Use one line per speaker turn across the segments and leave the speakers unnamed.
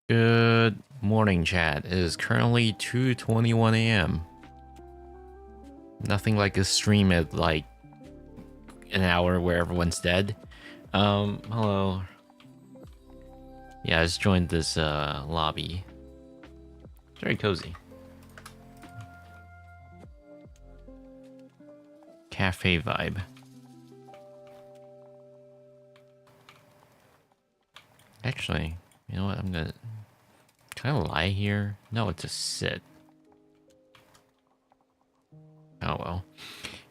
Good morning, chat. It is currently 2:21 a.m. Nothing like a stream at like an hour where everyone's dead. Hello. Yeah, I just joined this lobby. It's very cozy. Cafe vibe. Actually, you know what? Can I lie here? No, it's a sit. Oh well.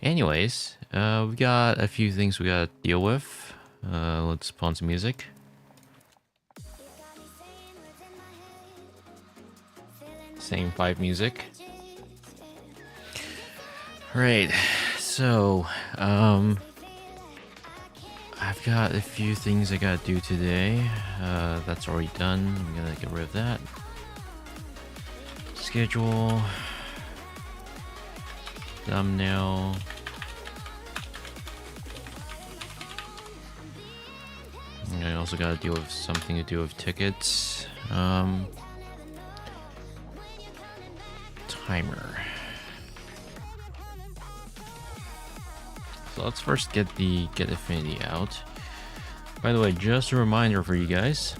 Anyways, we got a few things we gotta deal with. Let's put on some music. Same 5 music. Right, so, I've got a few things I gotta do today. That's already done. I'm gonna get rid of that. Schedule. Thumbnail. And I also gotta deal with something to do with tickets. Timer. So let's first get Affinity out. By the way, just a reminder for you guys,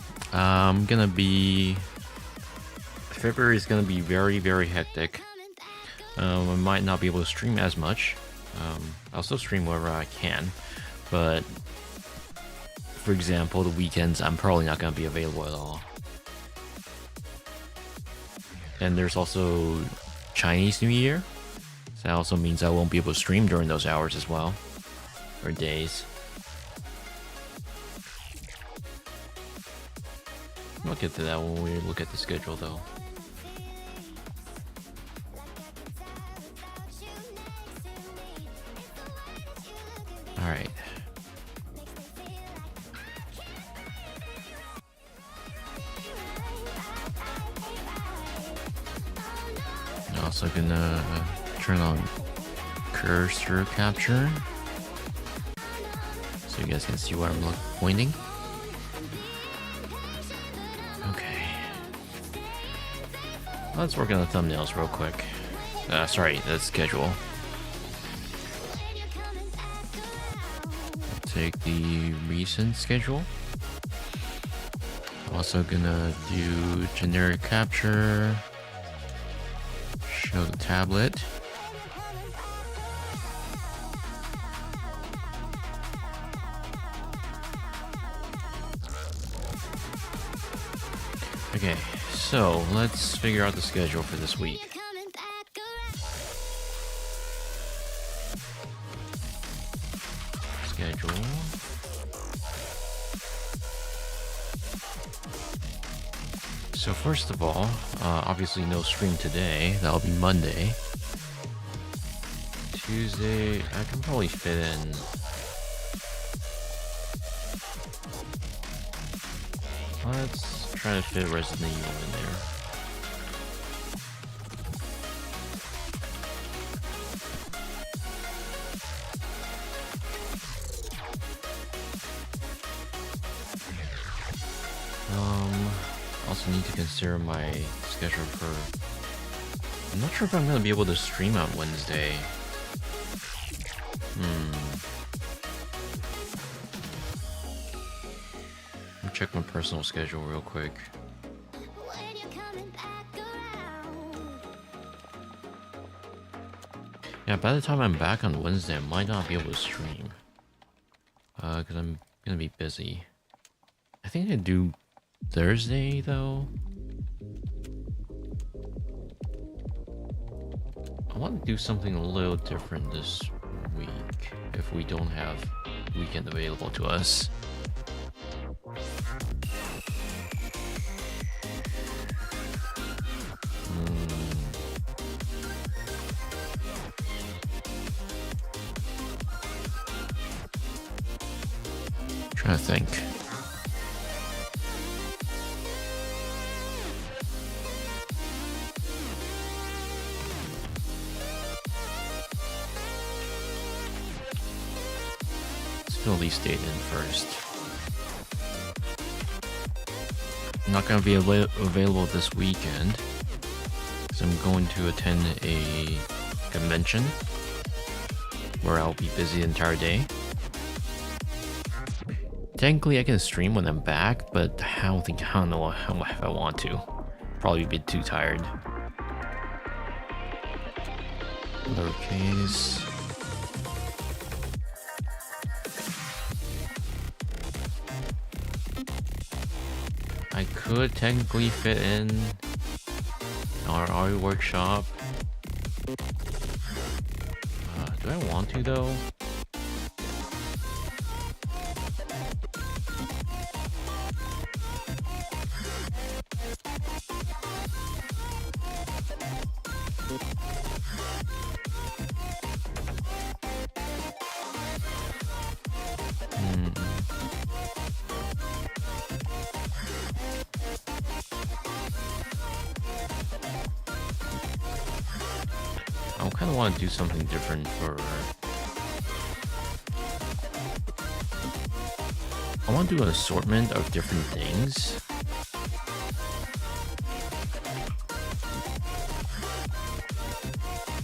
February is gonna be very, very hectic. I might not be able to stream as much. I'll still stream wherever I can, but for example, the weekends I'm probably not gonna be available at all. And there's also Chinese New Year. So that also means I won't be able to stream during those hours as well. Or days. We'll get to that when we look at the schedule though. Alright. Also gonna turn on cursor capture so you guys can see where I'm pointing. Okay. Let's work on the thumbnails real quick. Sorry, the schedule. I'll take the recent schedule. Also gonna do generic capture. Show the tablet. Okay, so let's figure out the schedule for this week. Schedule. So first of all, obviously no stream today. That'll be Monday. Tuesday, I can probably fit in. Let's try to fit Resident Evil in there. Also need to consider my schedule for... I'm not sure if I'm gonna be able to stream on Wednesday. Let me check my personal schedule real quick. Yeah, by the time I'm back on Wednesday, I might not be able to stream. Because I'm gonna be busy. I think I do Thursday, though. I want to do something a little different this week if we don't have weekend available to us. Trying to think. Let's fill these data in first. I'm not going to be available this weekend because I'm going to attend a convention where I'll be busy the entire day. Technically, I can stream when I'm back, but I don't know how if I want to. Probably a bit too tired. Lowercase. I could technically fit in our art workshop. Do I want to though? I kind of want to do something different for... I want to do an assortment of different things.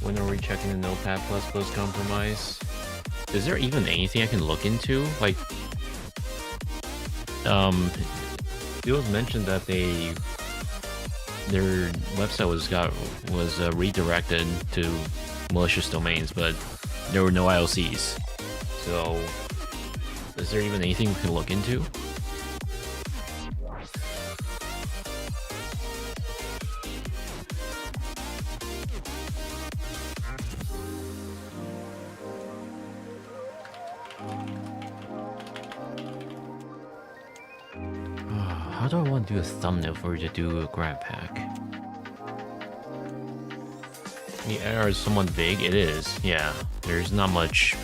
When are we checking the Notepad++ compromise? Is there even anything I can look into? Like, it was mentioned that their website was redirected to malicious domains, but there were no IOCs. So, is there even anything we can look into? How do I want to do a thumbnail for you to do a grab pack? The error is somewhat big. It is, yeah. There's not much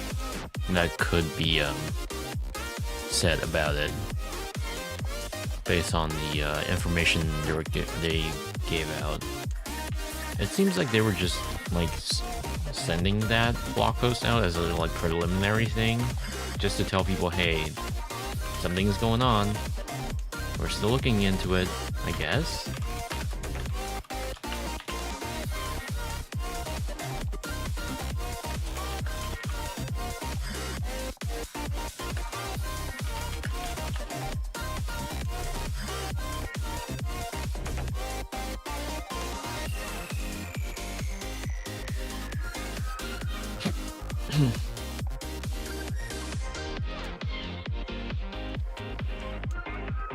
that could be said about it based on the information they gave out. It seems like they were just like sending that blog post out as a like preliminary thing, just to tell people, hey, something's going on. We're still looking into it, I guess.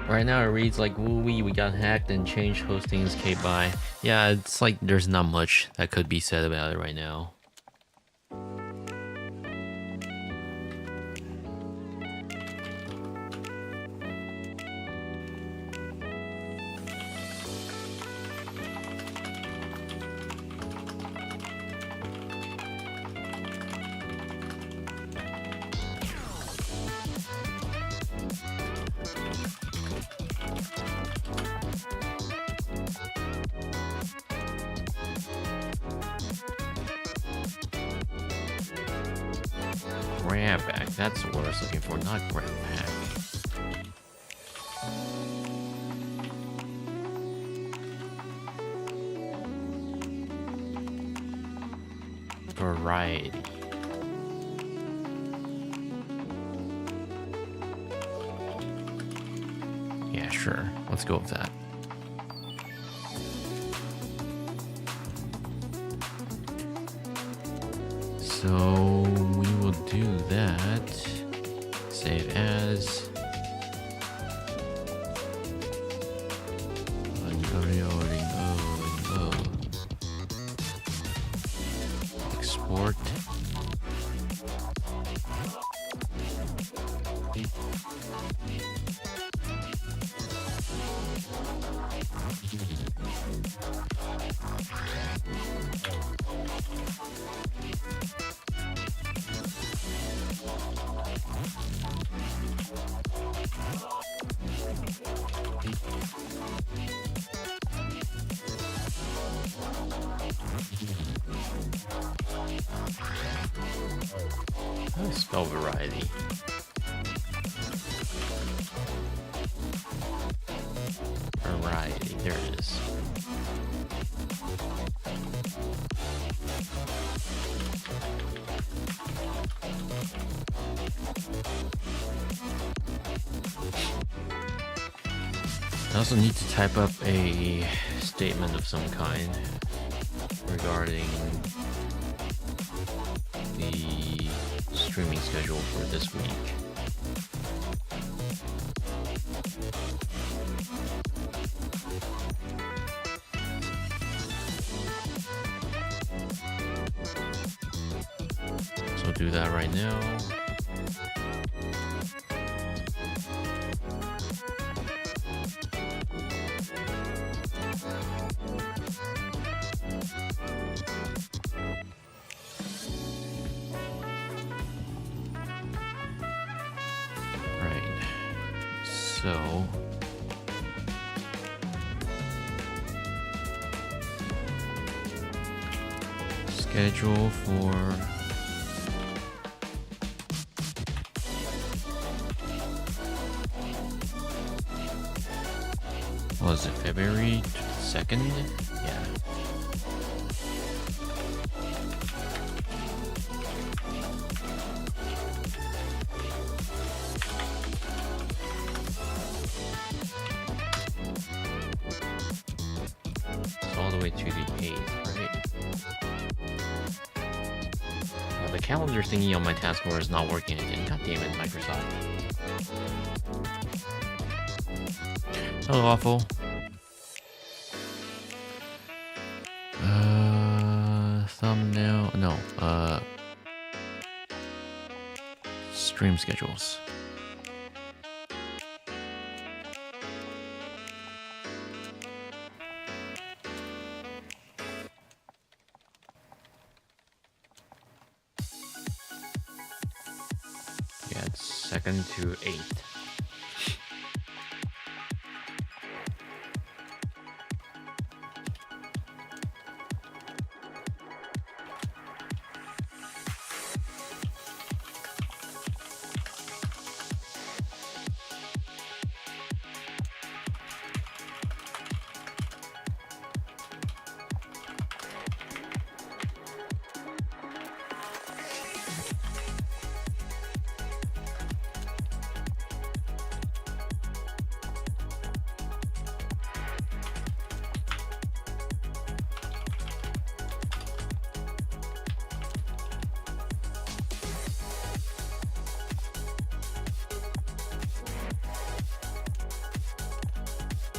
Right now it reads like, woo-wee, we got hacked and changed hostings, K-bye. Yeah, it's like there's not much that could be said about it right now. Grab bag, that's what I was looking for, not grab pack. Variety. Yeah, sure. Let's go with that. So we will do that. Save as. support. Spell variety. Variety, there it is. I also need to type up a statement of some kind regarding the streaming schedule for this week. So I'll do that right now. So schedule for what was it, February 2nd? Yeah. All the way to the 8th, right? The calendar thingy on my taskbar is not working again. God damn it, Microsoft. So awful. Thumbnail, no, stream schedules. Yeah, it's 2nd to 8th.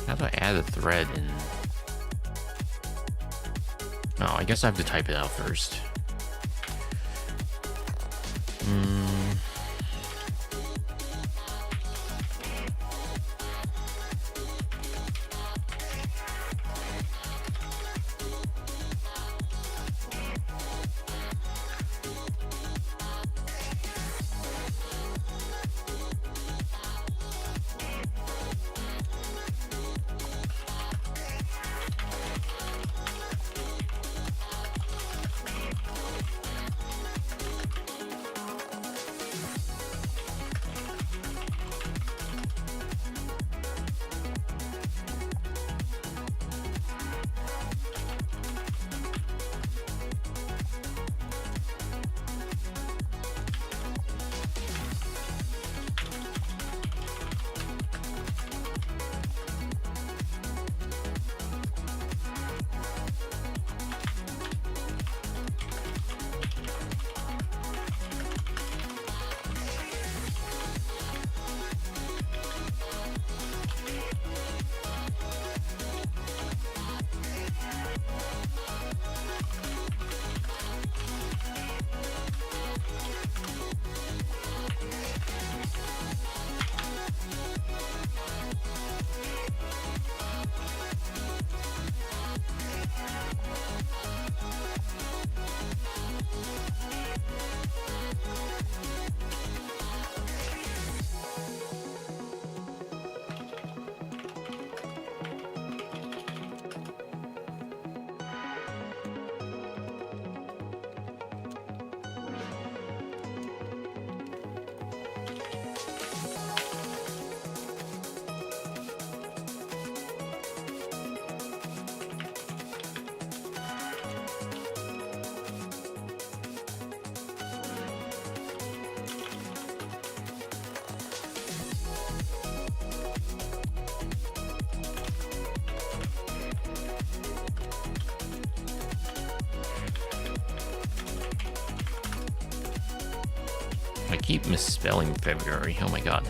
How do I add a thread in? Oh, I guess I have to type it out first. I keep misspelling February. Oh my god.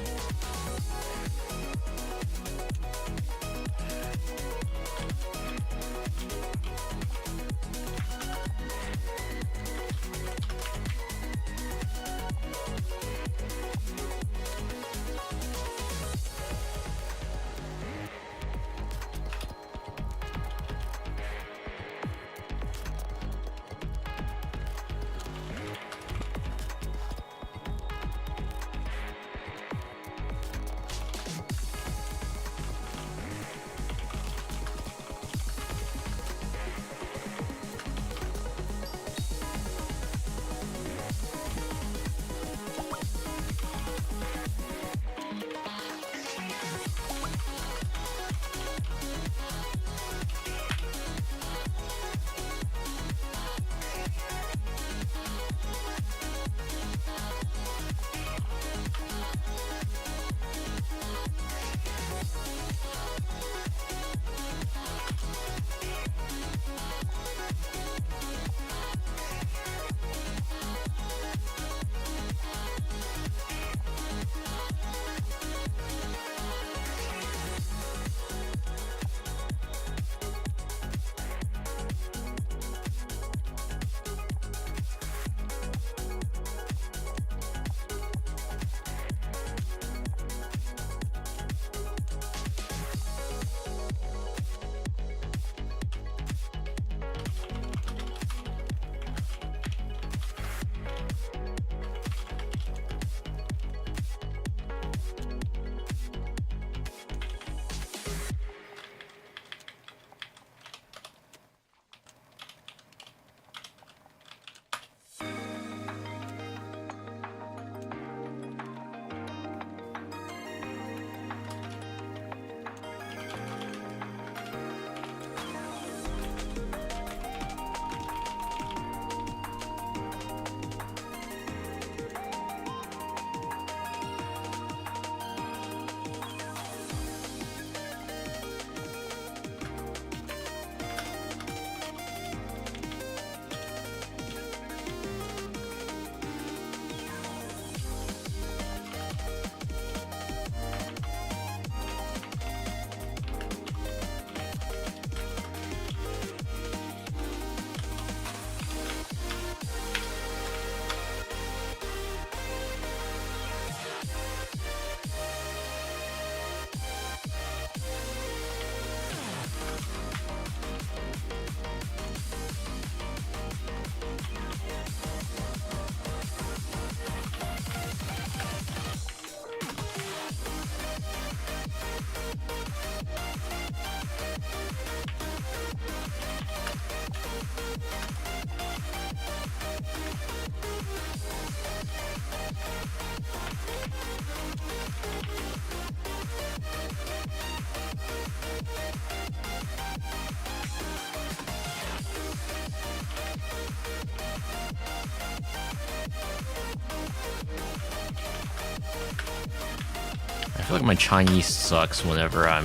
I feel like my Chinese sucks whenever I'm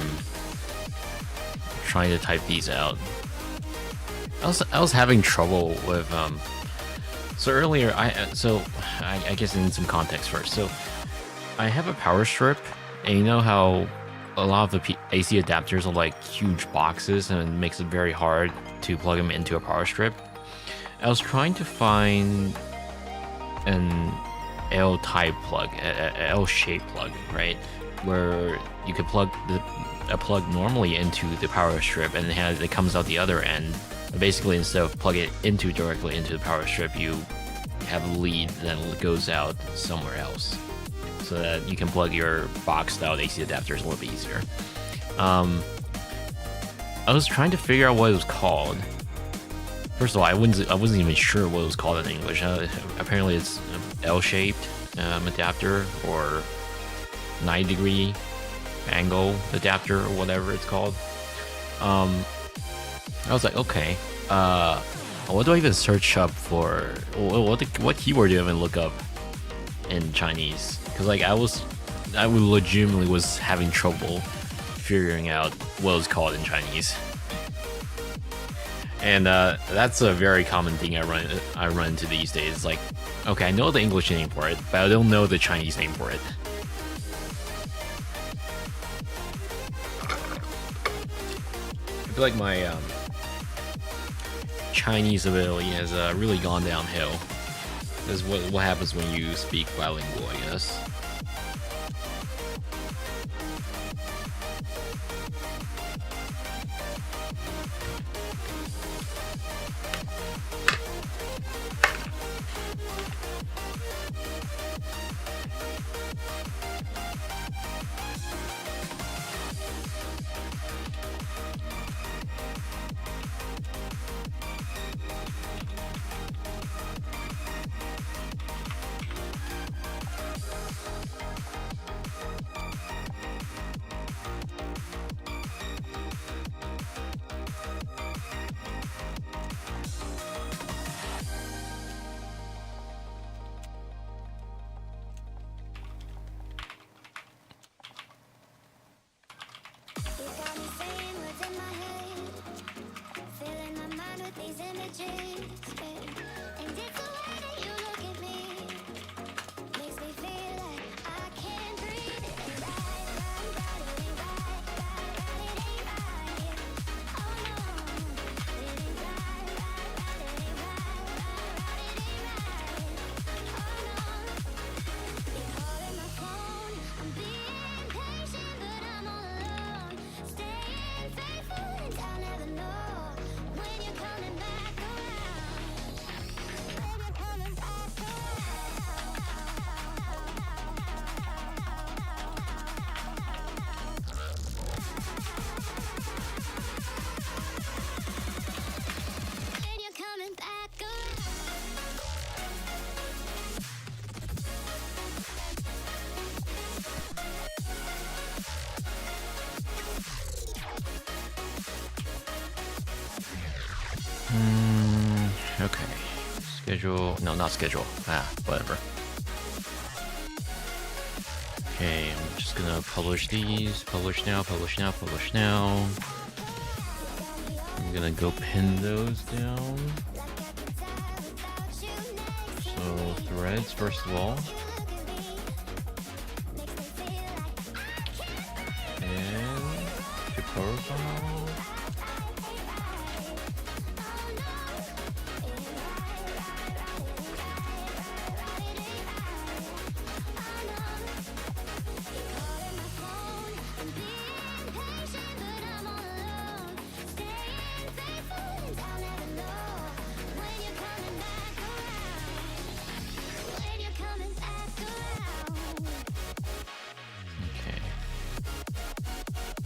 trying to type these out. I was having trouble with so earlier I guess I need some context first. So I have a power strip, and you know how a lot of the AC adapters are like huge boxes, and it makes it very hard to plug them into a power strip. I was trying to find an L-type plug, a L-shaped plug, right, where you could plug a plug normally into the power strip, and it comes out the other end. Basically, instead of plug it directly into the power strip, you have a lead that goes out somewhere else, so that you can plug your boxed out AC adapters a little bit easier. I was trying to figure out what it was called. First of all, I wasn't even sure what it was called in English. Apparently, it's L-shaped adapter, or 90-degree angle adapter, or whatever it's called. I was like, okay, what do I even search up for? What keyword do I even look up in Chinese? Because like I legitimately was having trouble figuring out what it was called in Chinese. And that's a very common thing I run into these days. It's like, okay, I know the English name for it, but I don't know the Chinese name for it. I feel like my Chinese ability has really gone downhill. This is what happens when you speak bilingual, I guess. Okay. Schedule. No, not schedule. Whatever. Okay, I'm just gonna publish these. Publish now, publish now, publish now. I'm gonna go pin those down. So, threads, first of all. And to profile.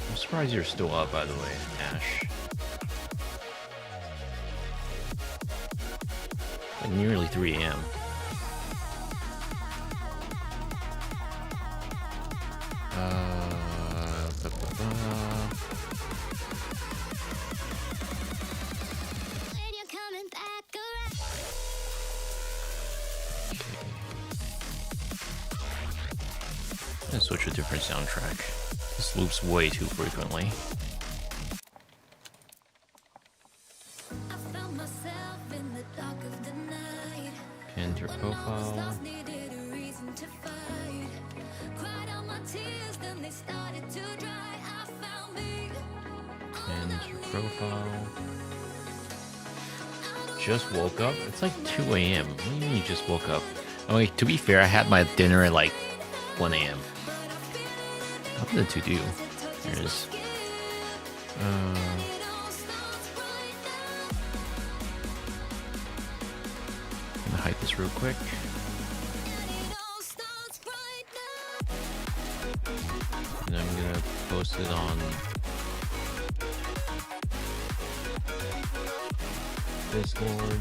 I'm surprised you're still up, by the way, Ash. Like nearly 3 a.m. Let's switch a different soundtrack. This loops way too frequently. Enter profile. Enter profile. Just woke up? It's like 2 a.m. What do you mean you just woke up? Oh wait, to be fair, I had my dinner at like 1 a.m. Nothing to do. There it is. I'm gonna hide this real quick. And I'm gonna post it on Discord.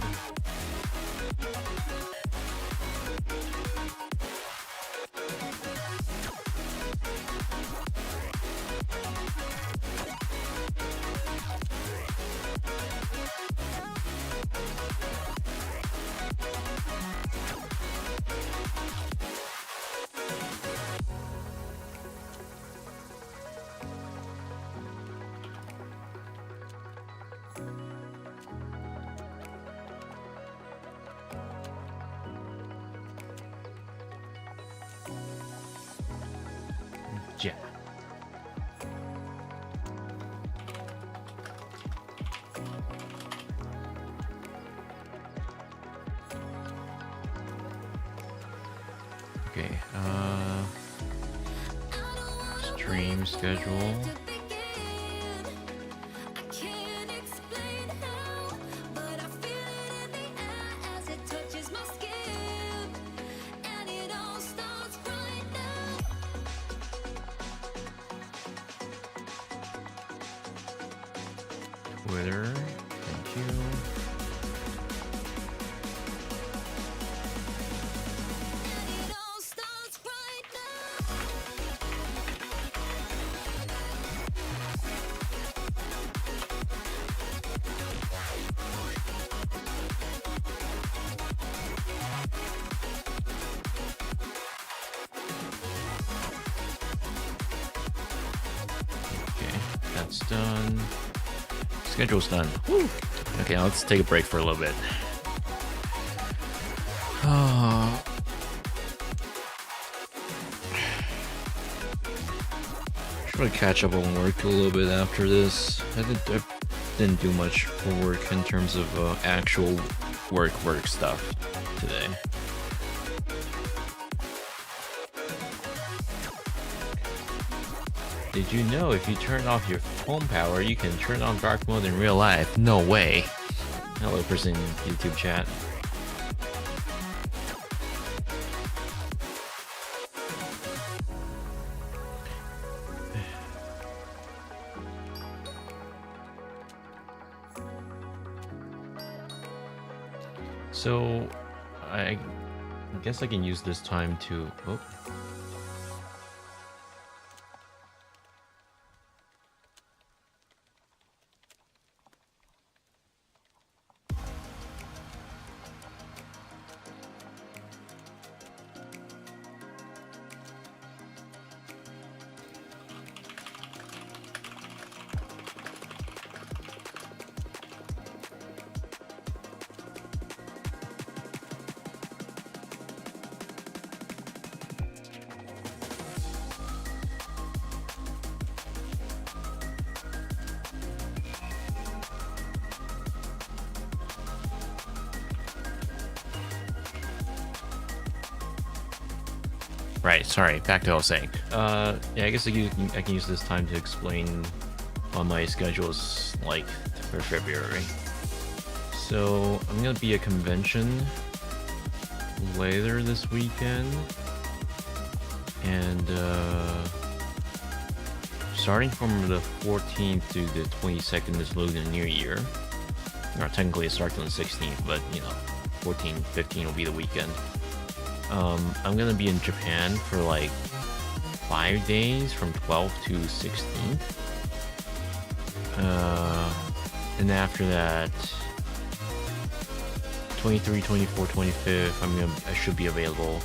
Okay, stream schedule. Twitter, thank you. Okay, that's done. Schedule's done. Woo. Okay, now let's take a break for a little bit. Try to catch up on work a little bit after this. I didn't do much for work in terms of actual work stuff today. Did you know if you turn off your phone power, you can turn on dark mode in real life? No way. Hello, person in YouTube chat. So, I guess I can use this time to... Oh. Right, sorry, back to what I was saying. Yeah, I guess I can use this time to explain what my schedule is like for February. So, I'm gonna be at a convention later this weekend. And, starting from the 14th to the 22nd is Lunar New Year. Or technically it starts on the 16th, but, you know, 14, 15 will be the weekend. I'm gonna be in Japan for like 5 days from 12 to 16th. And after that, 23, 24, 25th, I should be available.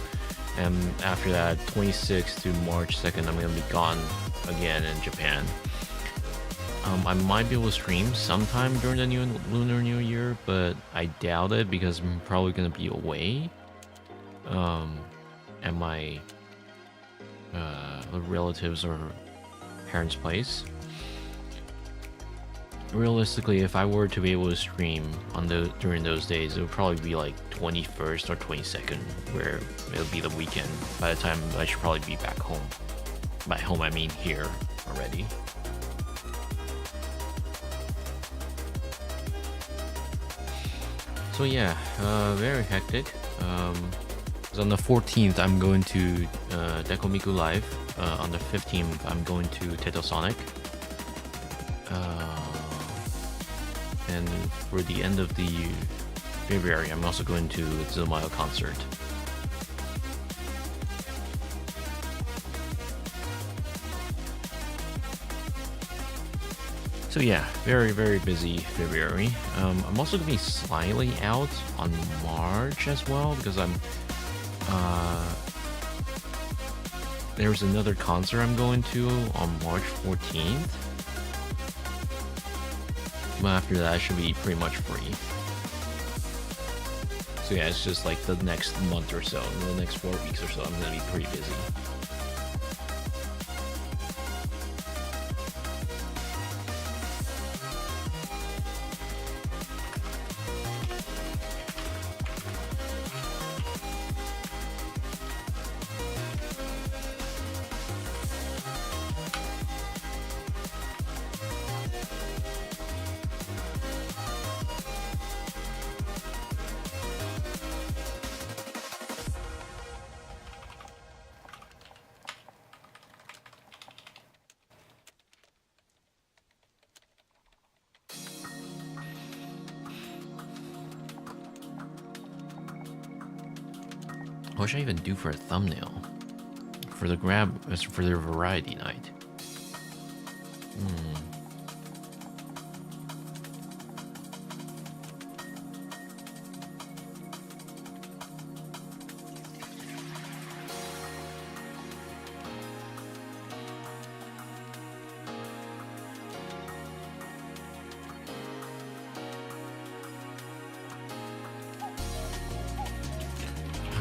And after that, 26th to March 2nd, I'm gonna be gone again in Japan. I might be able to stream sometime during the Lunar New Year, but I doubt it because I'm probably gonna be away. At my relatives or parents' place. Realistically, if I were to be able to stream on during those days, it would probably be like 21st or 22nd, where it'll be the weekend. By the time I should probably be back home. By home, I mean here already. So yeah, very hectic. On the 14th, I'm going to Dekomiku Live. On the 15th, I'm going to Tetosonic. And for the end of the February, I'm also going to Zumayo concert. So yeah, very, very busy February. I'm also going to be slightly out on March as well, because there's another concert I'm going to on March 14th. But after that, I should be pretty much free. So yeah, it's just like the next month or so, the next 4 weeks or so, I'm gonna be pretty busy. What should I even do for a thumbnail? For the for their variety night.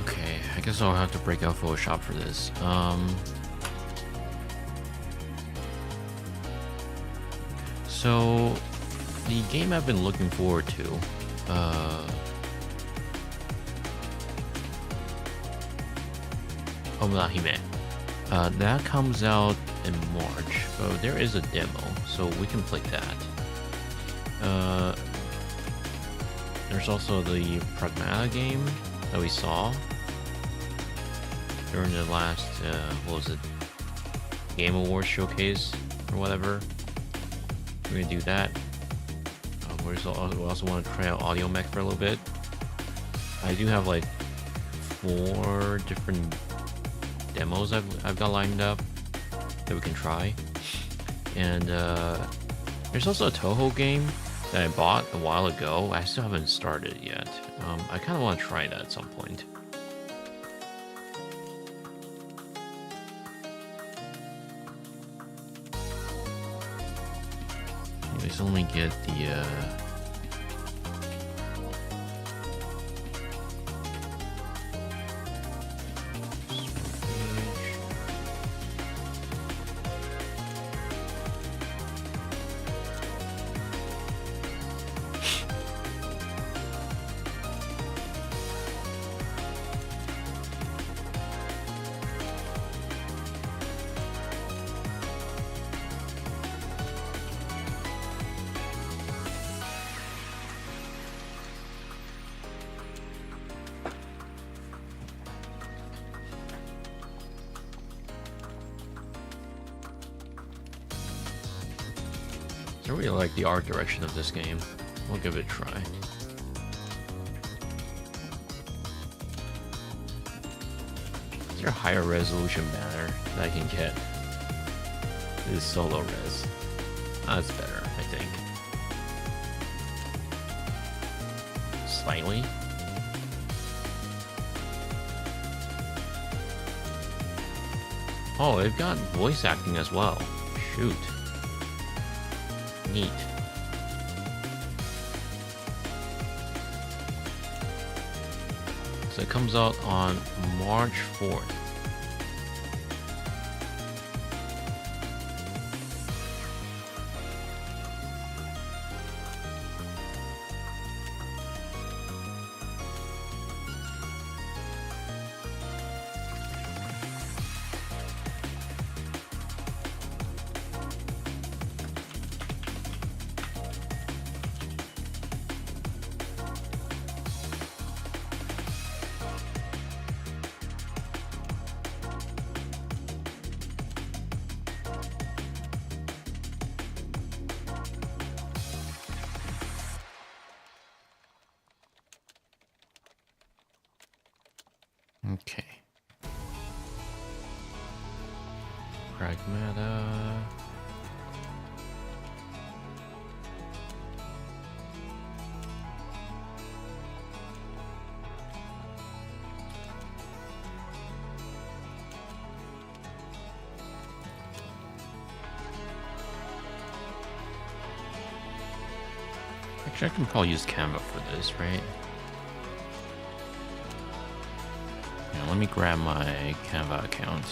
Okay, I guess I'll have to break out Photoshop for this. So the game I've been looking forward to, Omurahime, that comes out in March. So there is a demo, so we can play that. There's also the Pragmata game that we saw during the last, what was it, Game Awards showcase or whatever. We're gonna do that. We also want to try out Audio Mech for a little bit. I do have like 4 different demos I've got lined up that we can try. And there's also a Toho game that I bought a while ago. I still haven't started it yet. I kind of want to try that at some point. Anyways, let me get the I really like the art direction of this game. We'll give it a try. Is there a higher resolution banner that I can get? This is so low res. That's better, I think. Slightly. Oh, they've got voice acting as well. Shoot. Neat. So it comes out on March 4th. Okay. Pragmata. Actually, I can probably use Canva for this, right? Yeah, let me grab my Canva account.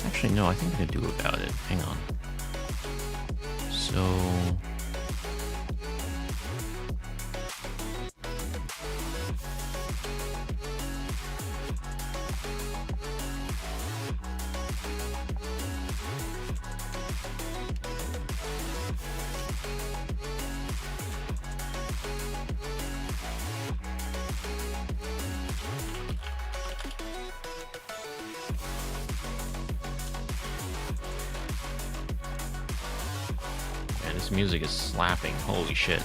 Actually, no, I think I can do without it. Hang on. So... This music is slapping. Holy shit.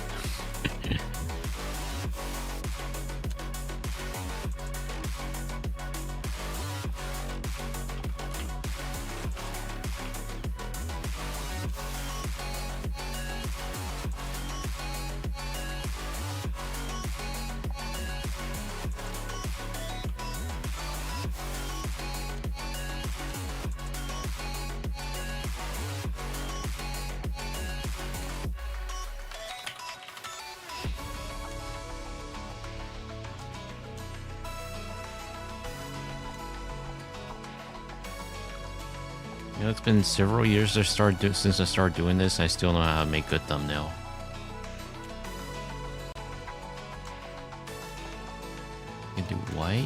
You know, it's been several years since I started doing this. I still know how to make good thumbnail. You can do white.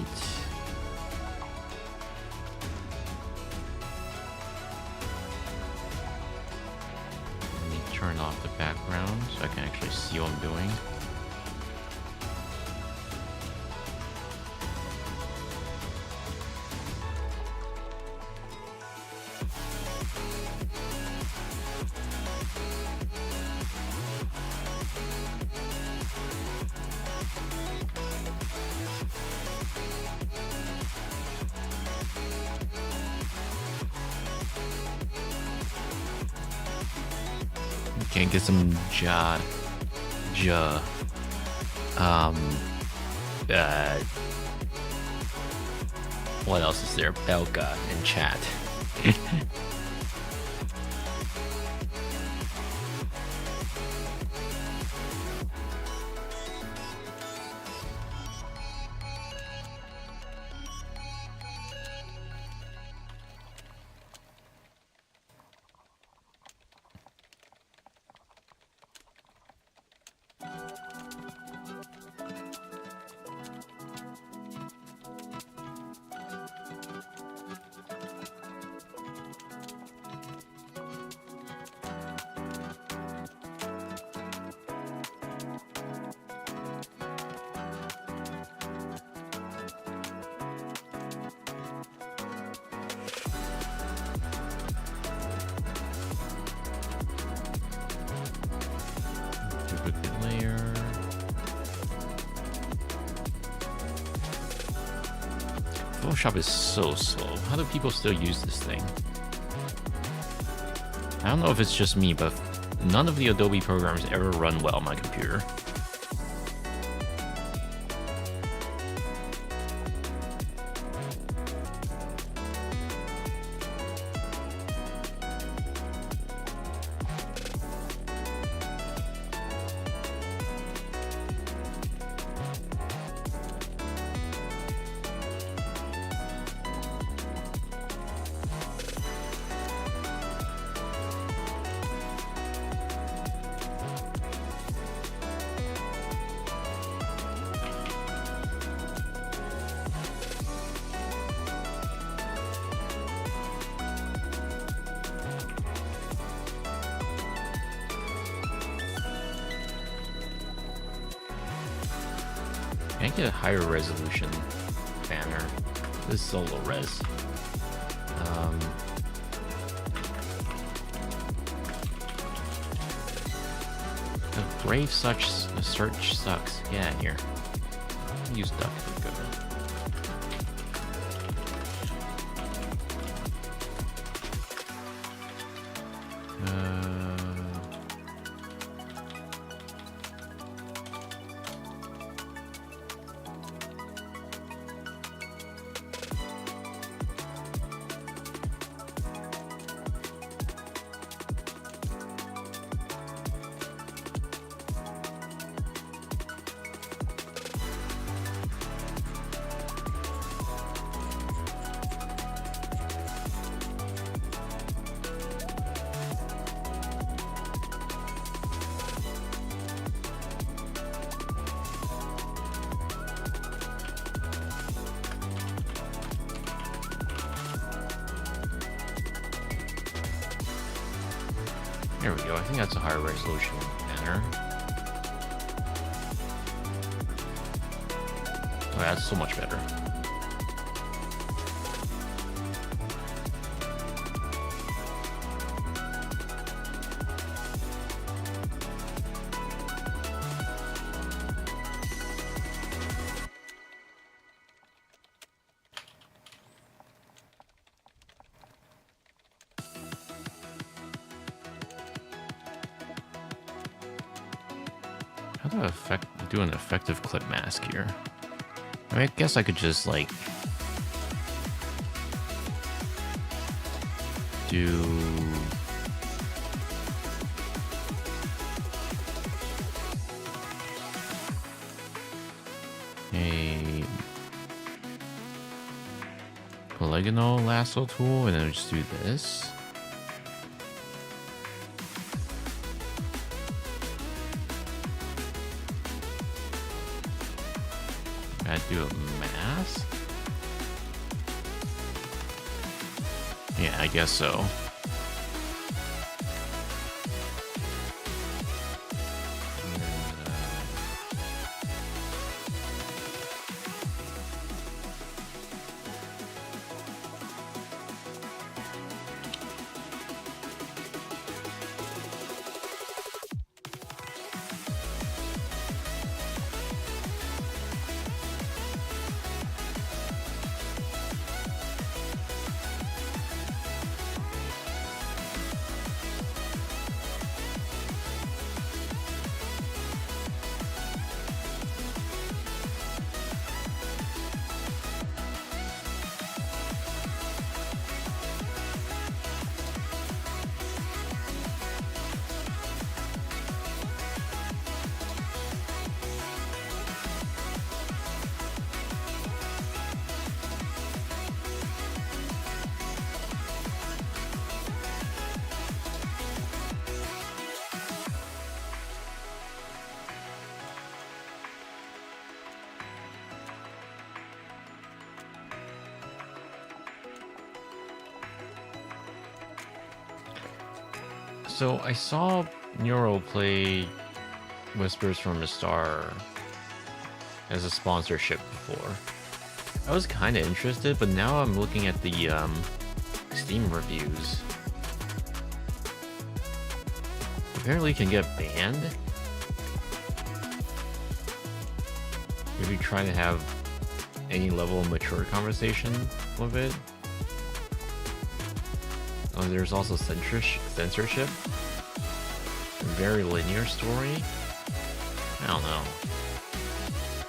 Let me turn off the background so I can actually see what I'm doing. Can't get some what else is there? Belka in chat. Duplicate layer. Photoshop is so slow. How do people still use this thing? I don't know if it's just me, but none of the Adobe programs ever run well on my computer. Can I get a higher resolution banner? This is so low res. The Brave search sucks. Get out of here. Use duck for good. There we go. I think that's a higher resolution banner. Oh, that's so much better. How do I do an effective clip mask here? I mean, I guess I could just like do a polygonal lasso tool and then just do this. I'd do a mask. Yeah, I guess so. So I saw Neuro play Whispers from the Star as a sponsorship before. I was kind of interested, but now I'm looking at the Steam reviews. Apparently, you can get banned if you try to have any level of mature conversation with it. Oh, there's also censorship. A very linear story. I don't know.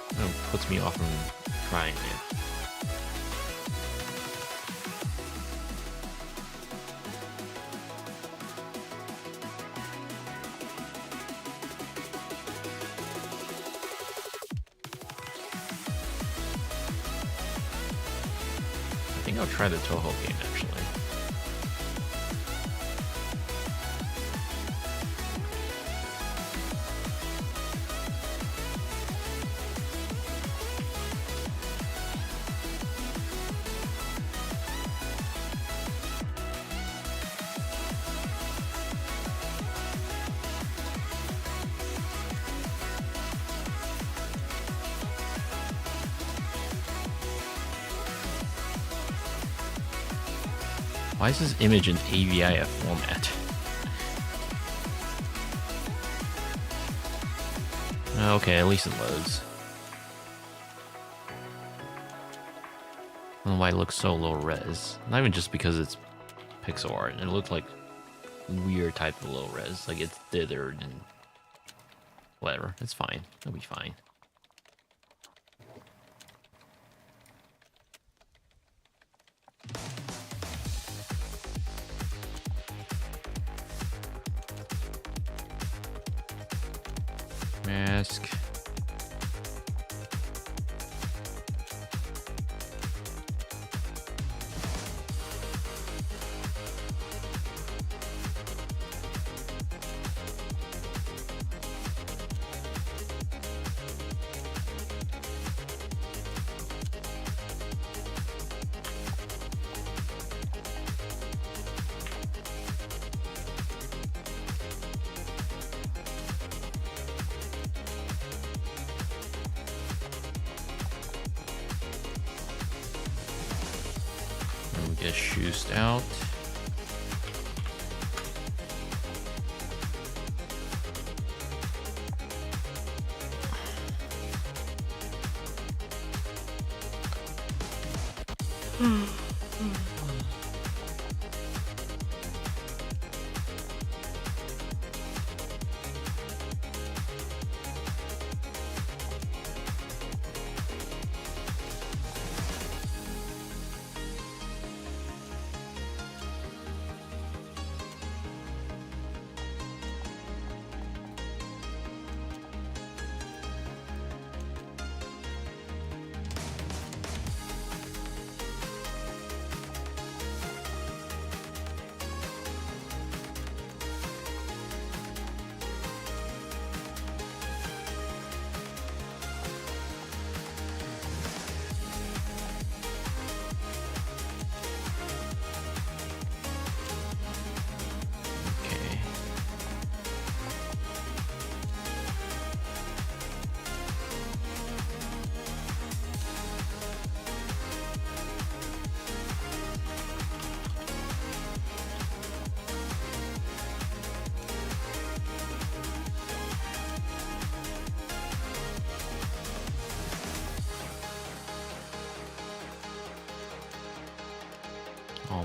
It puts me off from trying it. I think I'll try the Toho game actually. Why is this image in AVIF format? Okay, at least it loads. I don't know why it looks so low res. Not even just because it's pixel art. It looks like weird type of low res. Like it's dithered and whatever. It's fine. It'll be fine. Mask. Get shoosed out.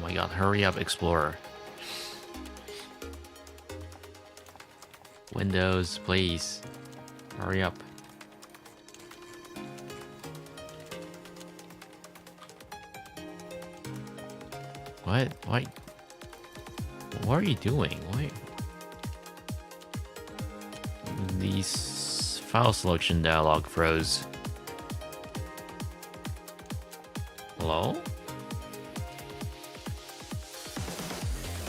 my god, hurry up, Explorer. Windows, please. Hurry up. What? What are you doing? Why? These file selection dialog froze. Hello?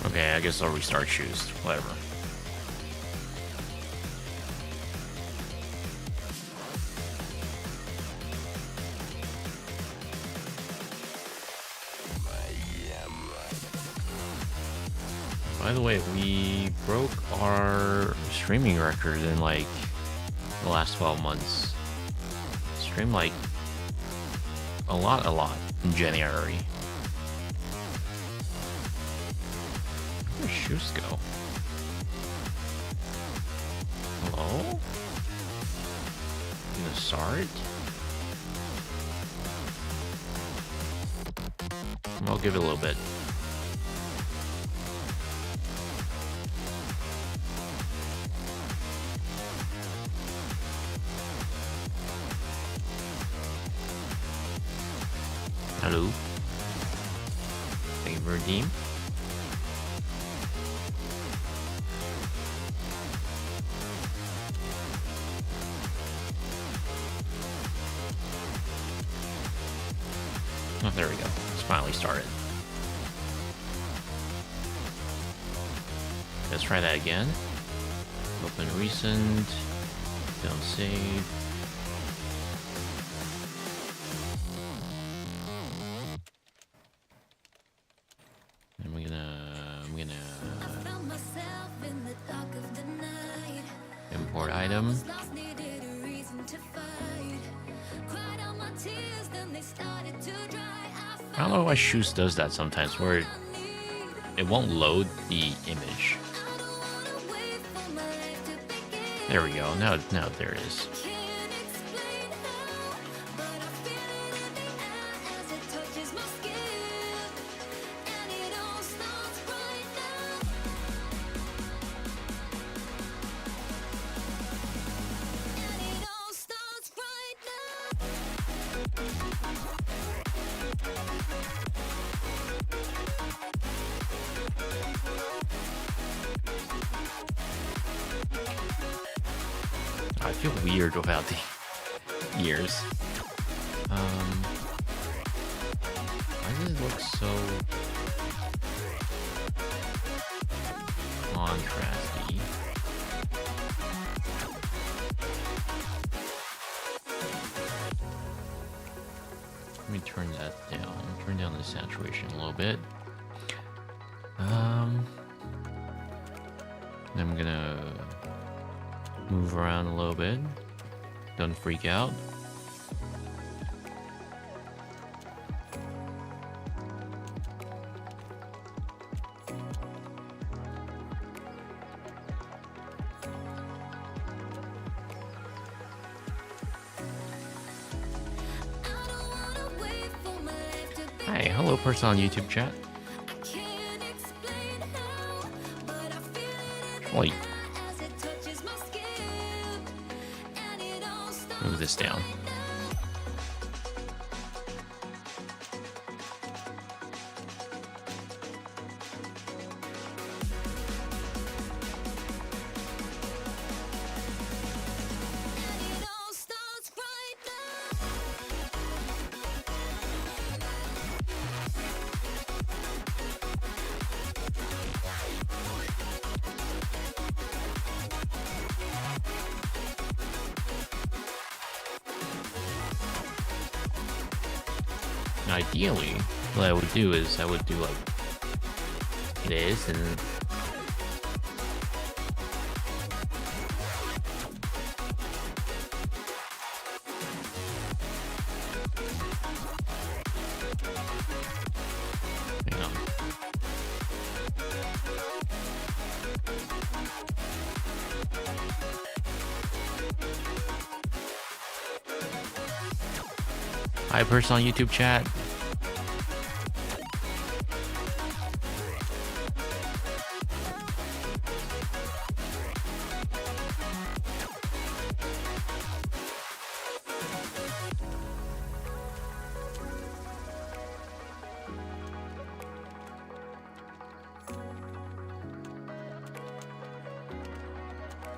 Okay, I guess I'll restart shoes. Whatever. By the way, we broke our streaming record in like the last 12 months. Streamed like a lot in January. Where'd shoes go? Hello? The Sard? I'll give it a little bit. Hello. Thank you for redeem. Oh, there we go. It's finally started. Let's try that again. Open recent. Don't save. Import item. I don't know why Shoes does that sometimes, where it won't load the image. There we go. Now there it is. I feel weird without the ears. Why does it look so contrasty? Let me turn that down. Turn down the saturation a little bit. I'm gonna move around a little bit. Don't freak out. Hi, hello person on YouTube chat. Wait. Move this down. Ideally, what I would do is I would do like this and hang on. Hi, person on YouTube chat.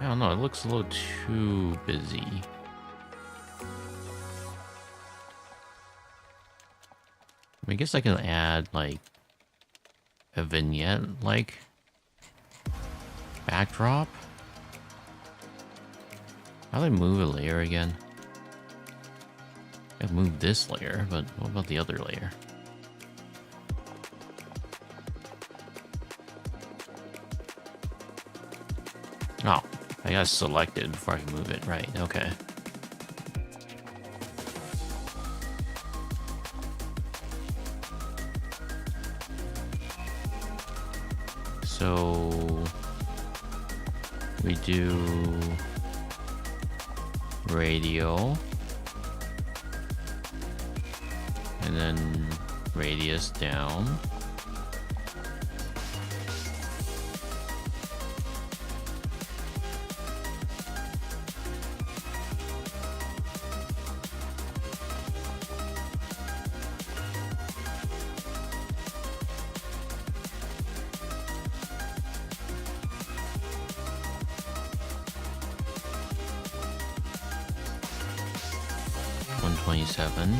I don't know, it looks a little too busy. I guess I can add, like, a vignette, like, backdrop. How do I move a layer again? I move this layer, but what about the other layer? Oh, I gotta select it before I can move it. Right, okay. So we do radio and then radius down.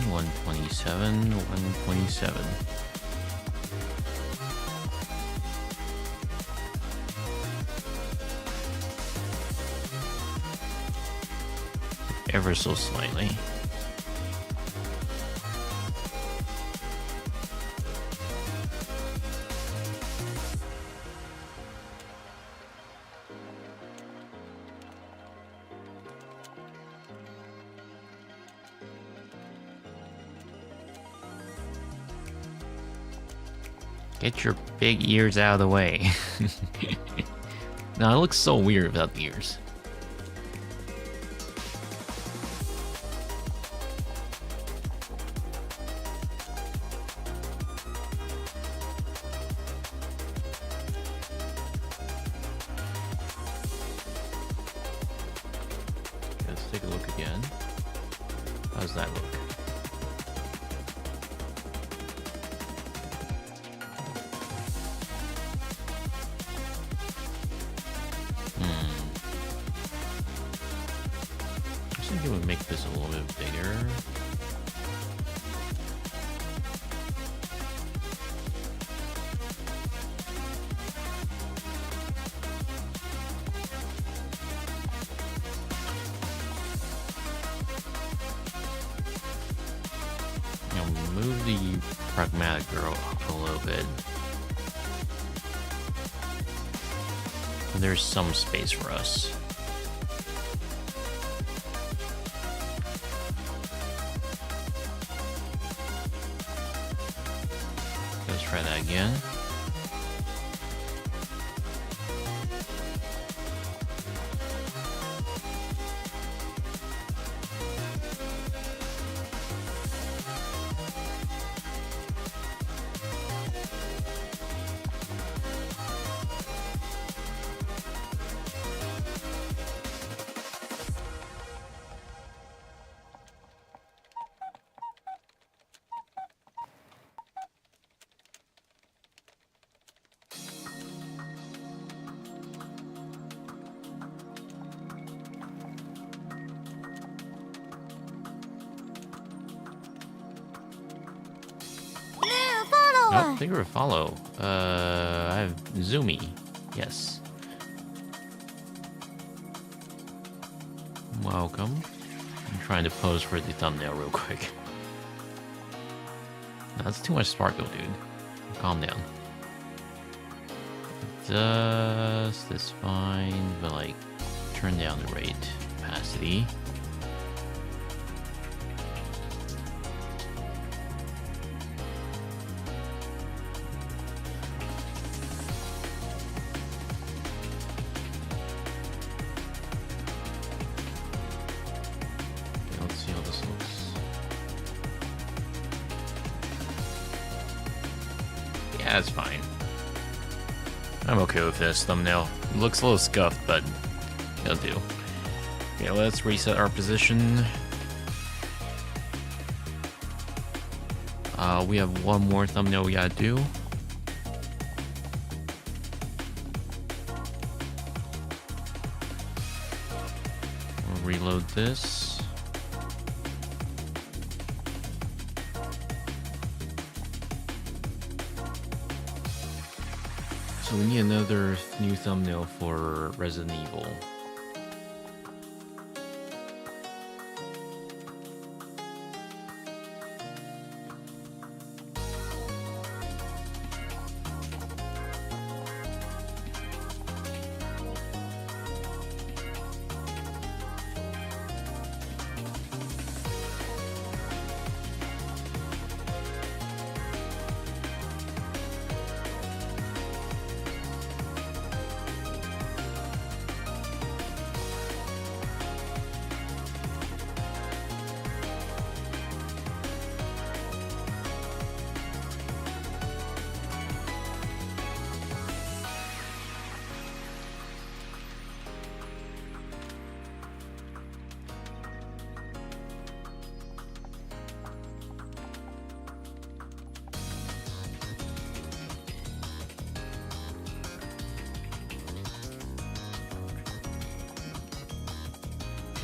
One 127, 127. Ever so slightly. Get your big ears out of the way. Now it looks so weird without the ears. Let's take a look again. How does that look? I think it would make this a little bit bigger. Move the pragmatic girl up a little bit. There's some space for us. Let's try that again. Oh, thank you for follow. I have Zoomy. Yes. Welcome. I'm trying to pose for the thumbnail real quick. That's too much sparkle, dude. Calm down. Does this fine, but like, turn down the rate opacity. That's fine. I'm okay with this thumbnail. It looks a little scuffed, but it'll do. Okay, let's reset our position. We have one more thumbnail we gotta do. reload this. So we need another new thumbnail for Resident Evil.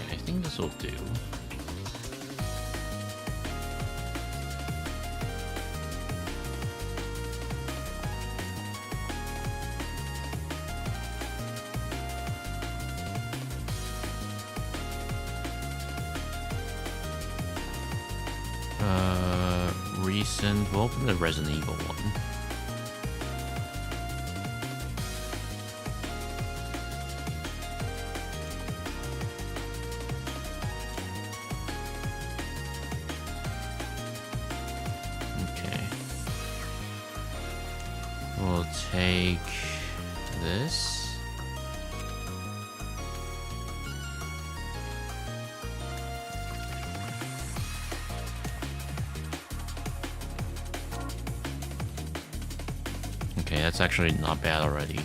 I think this will do. Recent, we'll open the Resident Evil one. We'll take this. Okay, that's actually not bad already.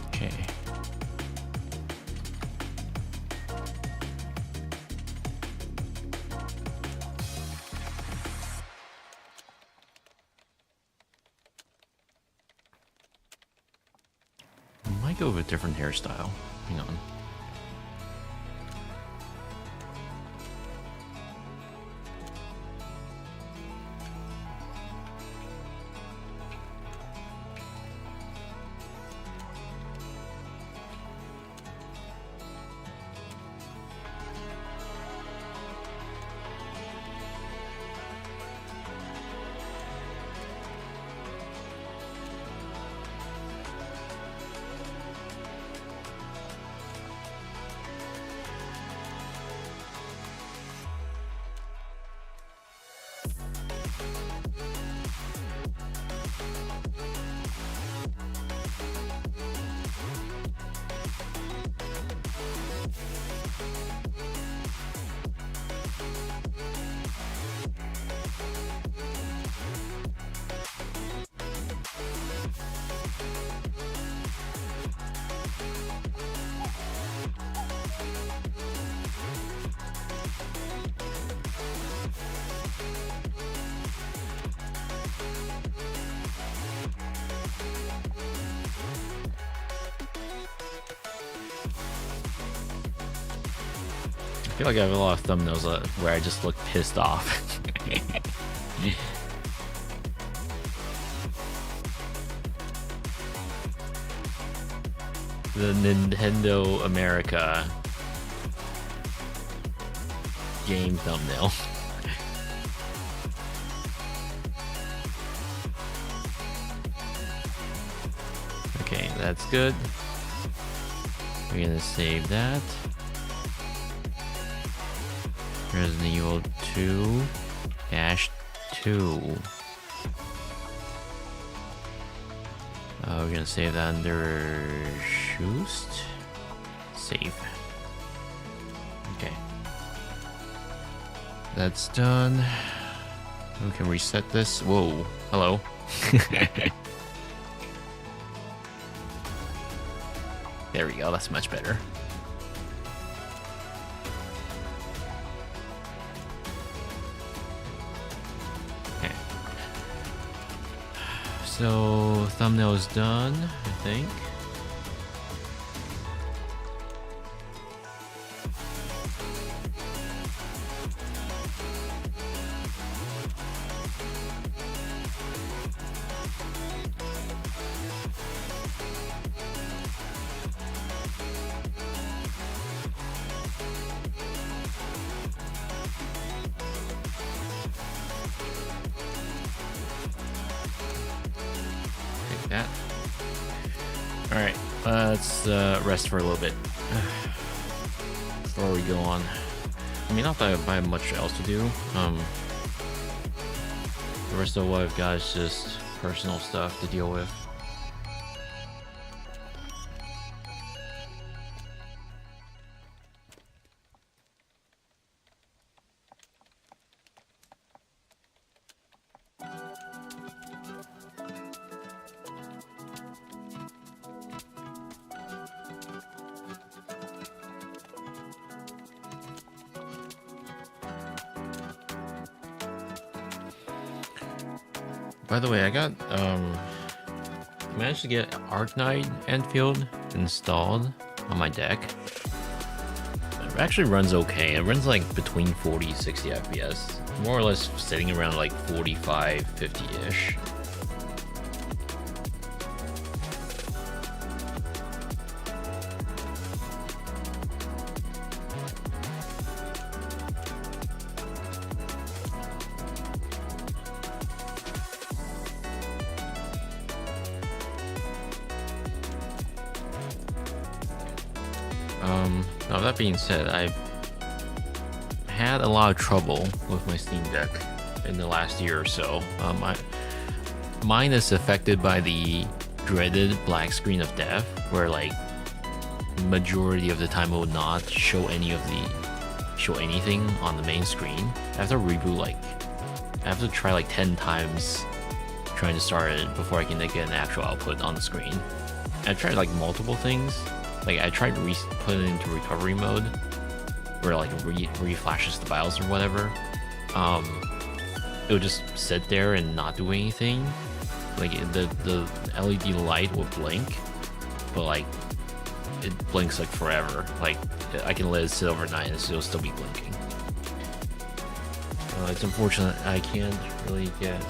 Okay. Might go with a different hairstyle. Hang on. I feel like I have a lot of thumbnails where I just look pissed off. The Nintendo America game thumbnail. Okay, that's good. We're gonna save that. Resident Evil 2-2. We're gonna save that under Shoost. Save. Okay. That's done. We can reset this. Whoa. Hello. There we go. That's much better. So thumbnail is done, I think. That. All right, let's rest for a little bit before we go on. I mean, not that I have much else to do. The rest of what I've got is just personal stuff to deal with. By the way, I got managed to get Arknight Enfield installed on my deck. It actually runs okay. It runs like between 40 60 FPS, more or less sitting around like 45 50-ish. Now that being said, I've had a lot of trouble with my Steam Deck in the last year or so. Mine is affected by the dreaded black screen of death, where like majority of the time it will not show anything on the main screen. I have to reboot I have to try like 10 times trying to start it before I can get an actual output on the screen. I tried like multiple things. Like I tried to put it into recovery mode, where like reflashes the BIOS or whatever. It would just sit there and not do anything. Like the LED light will blink, but like it blinks like forever. Like I can let it sit overnight and it'll still be blinking. It's unfortunate I can't really get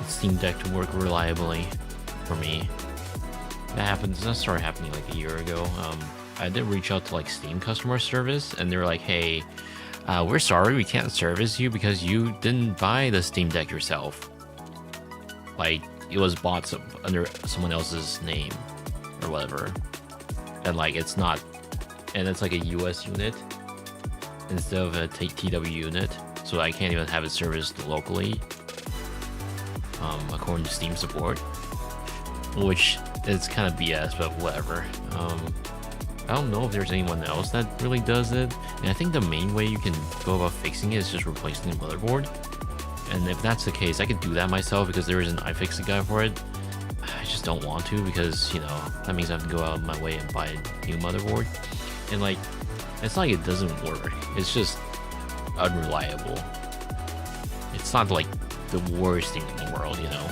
Steam Deck to work reliably for me. That started happening like a year ago. I did reach out to like Steam customer service, and they were like, "Hey, we're sorry, we can't service you because you didn't buy the Steam Deck yourself. Like it was bought under someone else's name or whatever, and like it's not, and it's like a US unit instead of a TW unit, so I can't even have it serviced locally, according to Steam support, which." It's kind of BS, but whatever. I don't know if there's anyone else that really does it. And I think the main way you can go about fixing it is just replacing the motherboard. And if that's the case, I could do that myself because there is an iFixit guy for it. I just don't want to because, you know, that means I have to go out of my way and buy a new motherboard. And like, it's not like it doesn't work. It's just unreliable. It's not like the worst thing in the world, you know?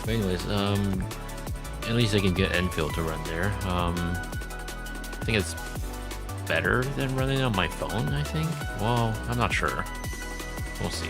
But anyways, at least I can get Enfield to run there. I think it's better than running on my phone, I think. Well, I'm not sure. We'll see.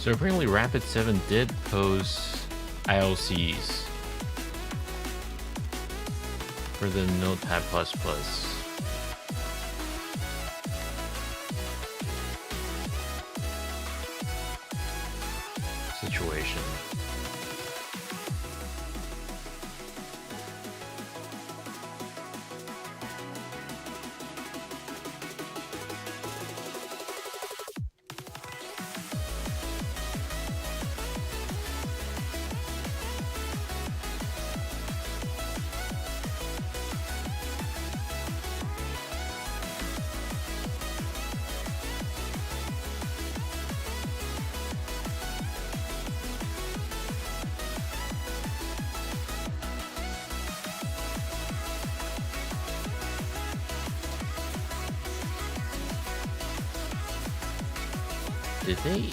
So apparently Rapid 7 did post ILCs for the Notepad++. Situation. Did they?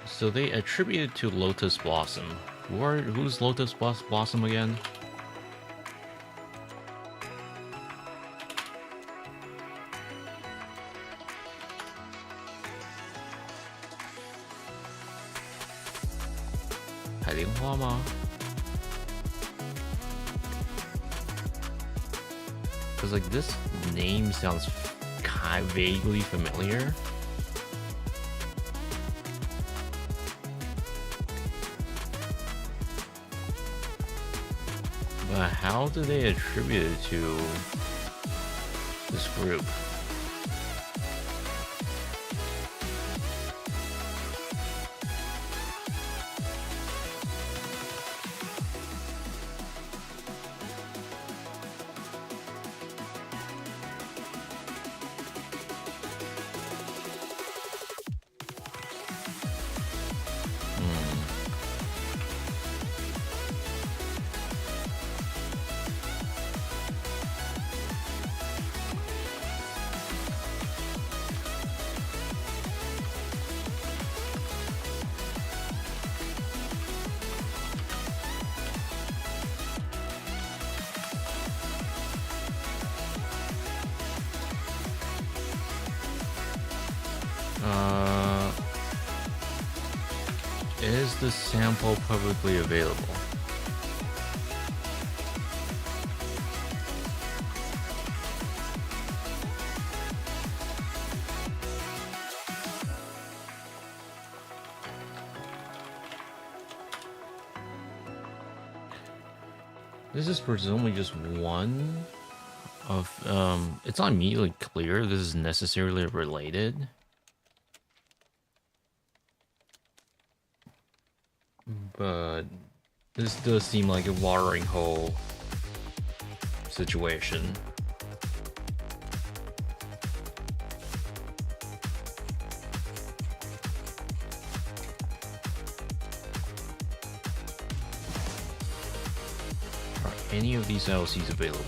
So they attributed to Lotus Blossom. Who's Lotus Blossom again? Because like this name sounds kind of vaguely familiar. But how do they attribute it to this group? Is the sample publicly available? This is presumably just one of, it's not immediately clear this is necessarily related. But this does seem like a watering hole situation. Are any of these LCs available?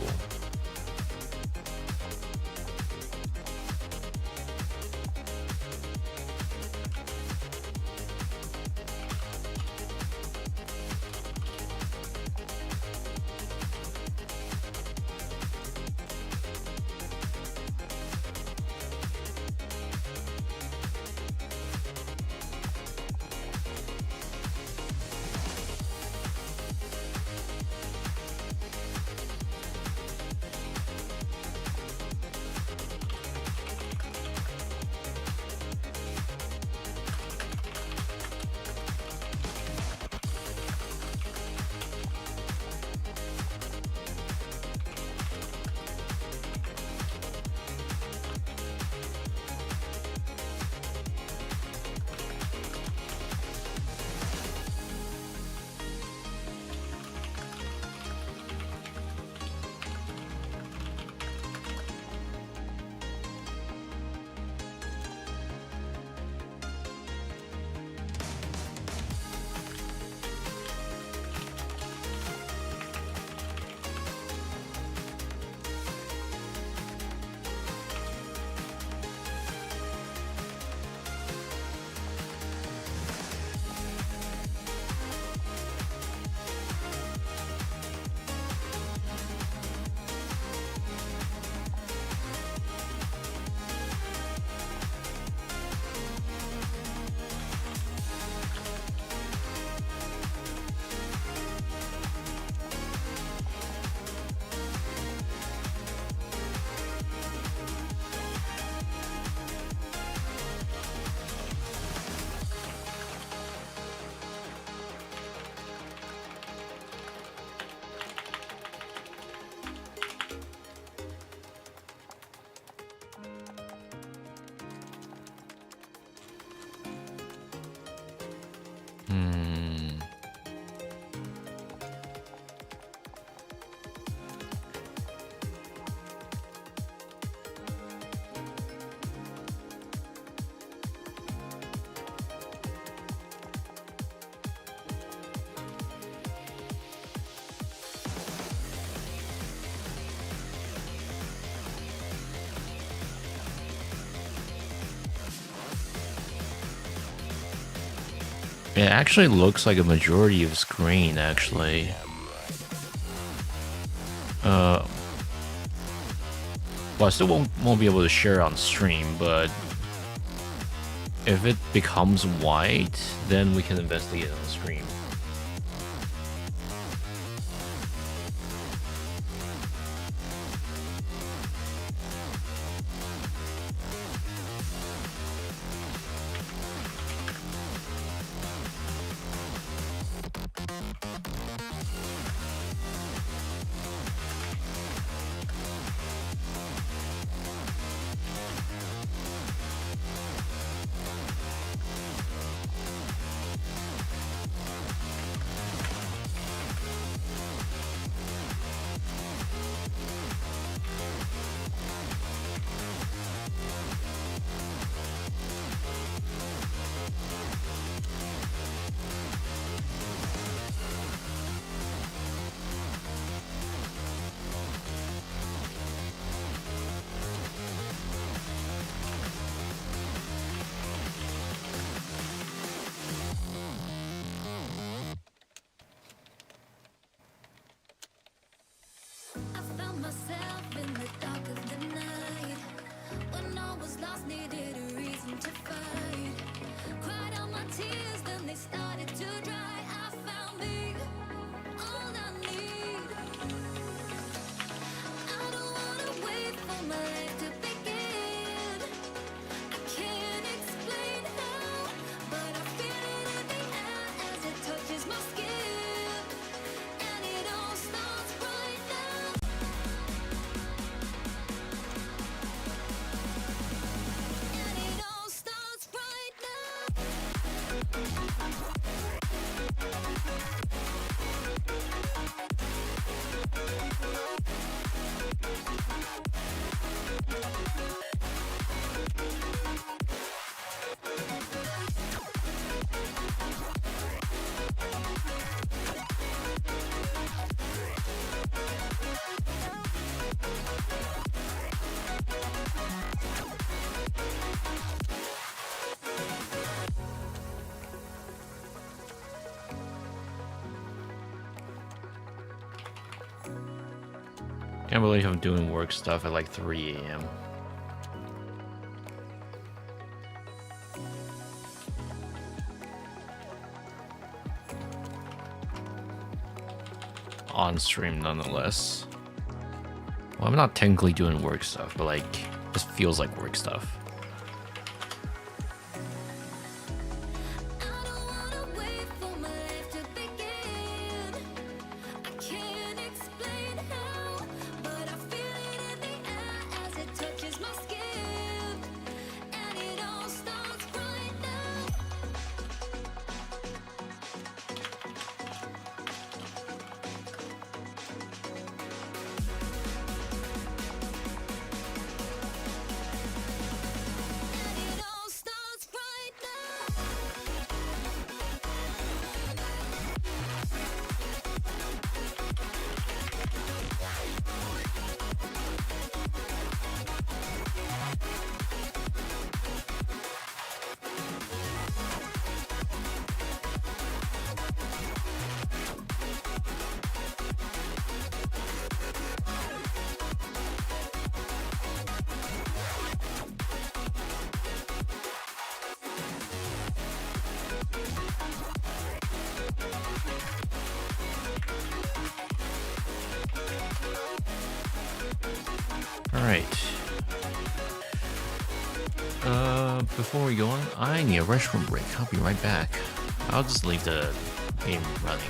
It actually looks like a majority of screen, actually. Well, I still won't be able to share on stream, but if it becomes white, then we can investigate on stream. Can't believe I'm doing work stuff at like 3 AM. On stream nonetheless. Well, I'm not technically doing work stuff, but like, this feels like work stuff. Before we go on, I need a restroom break. I'll be right back. I'll just leave the game running.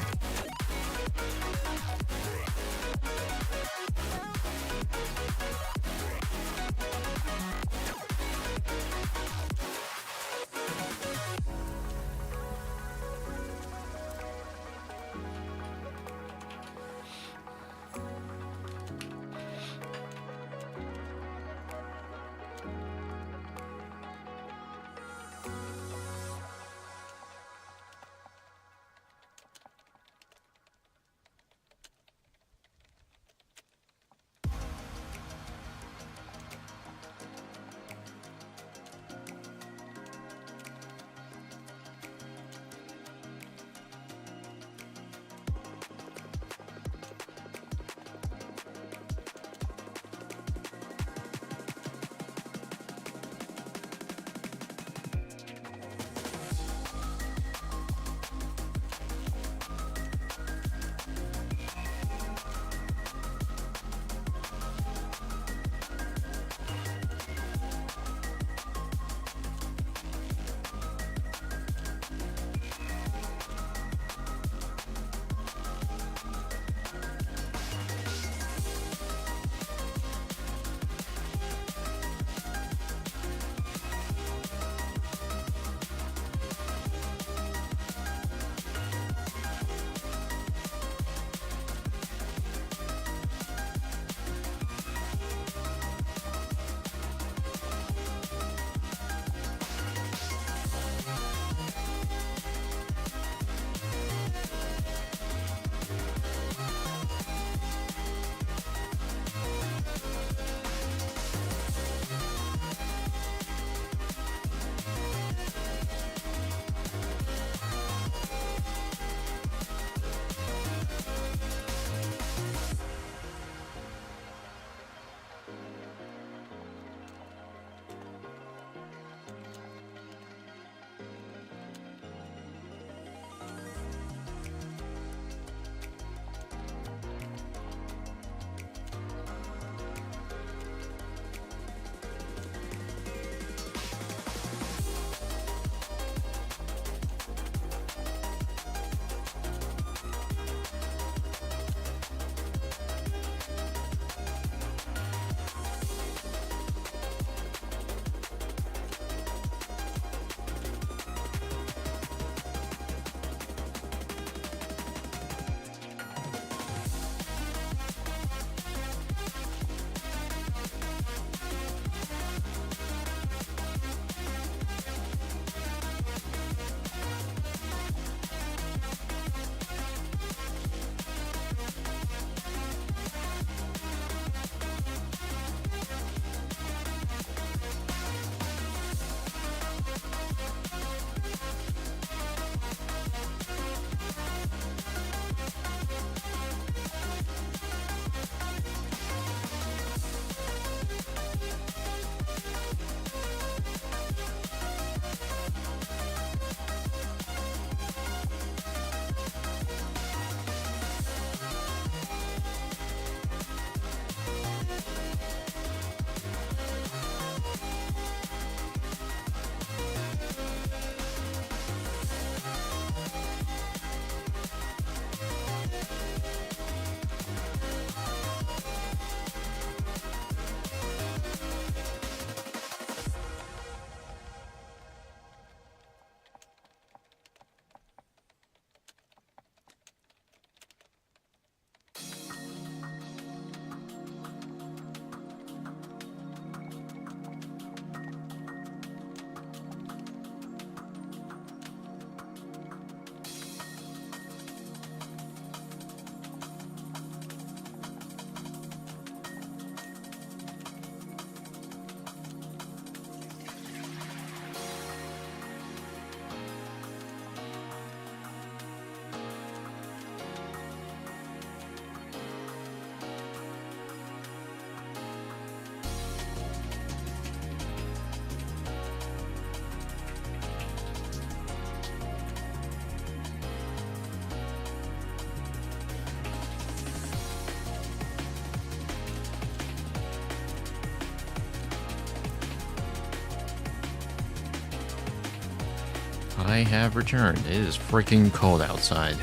I have returned. It is freaking cold outside.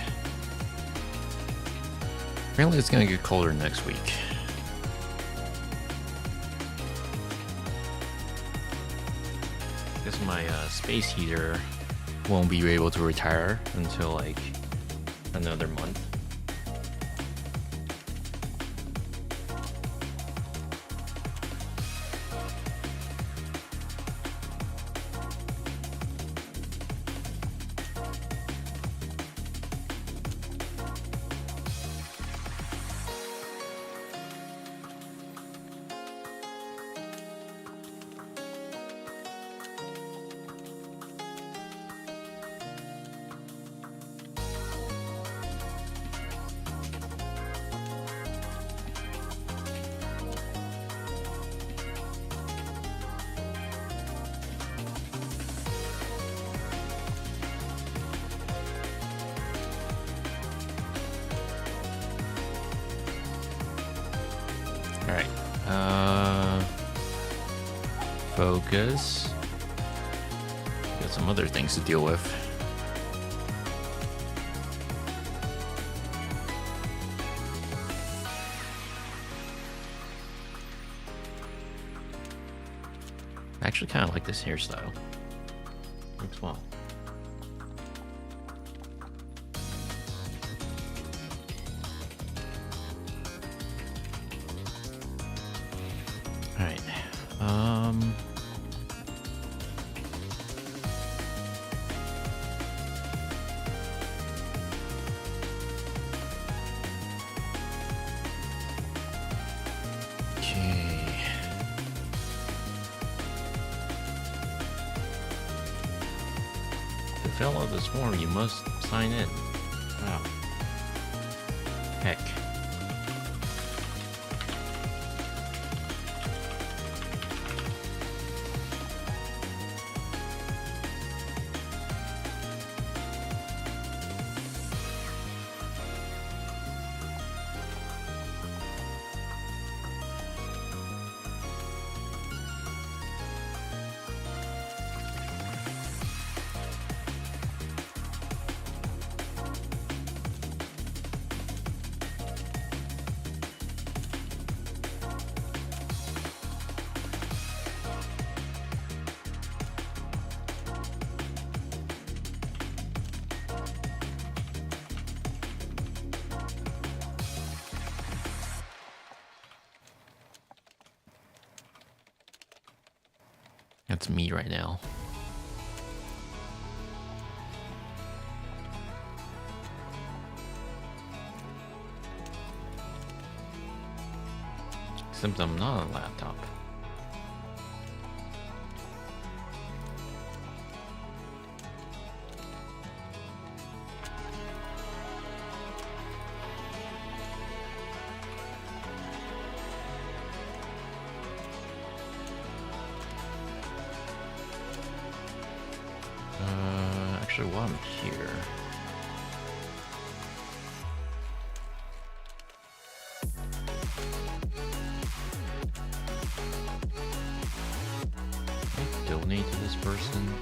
Apparently it's gonna get colder next week. I guess my space heater won't be able to retire until like another month. Alright, focus. Got some other things to deal with. I actually kind of like this hairstyle. Looks well. Alright, okay. To fill out this form, you must sign in. Wow. Heck. That's me right now. Except I'm not on a laptop. Actually, while I'm here, can I donate to this person?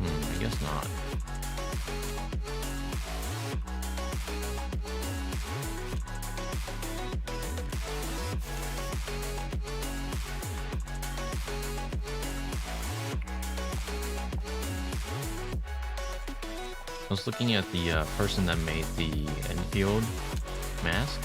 I guess not. I was looking at the person that made the Enfield mask.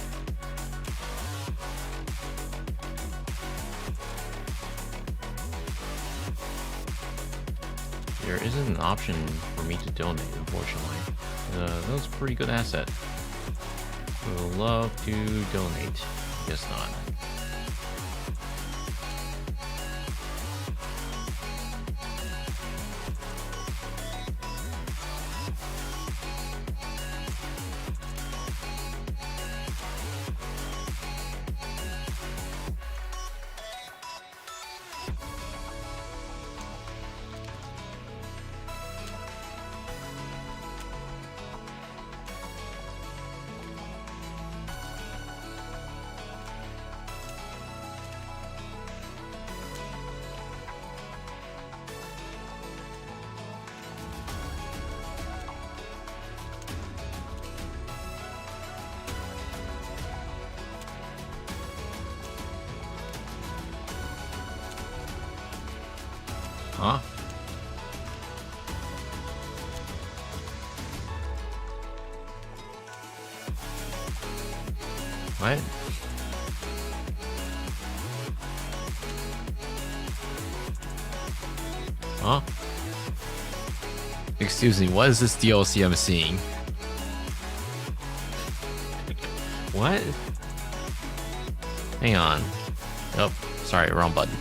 There isn't an option for me to donate, unfortunately. That was a pretty good asset. Would love to donate. Guess not. Huh? What? Huh? Excuse me, what is this DLC I'm seeing? What? Hang on. Oh, sorry, wrong button.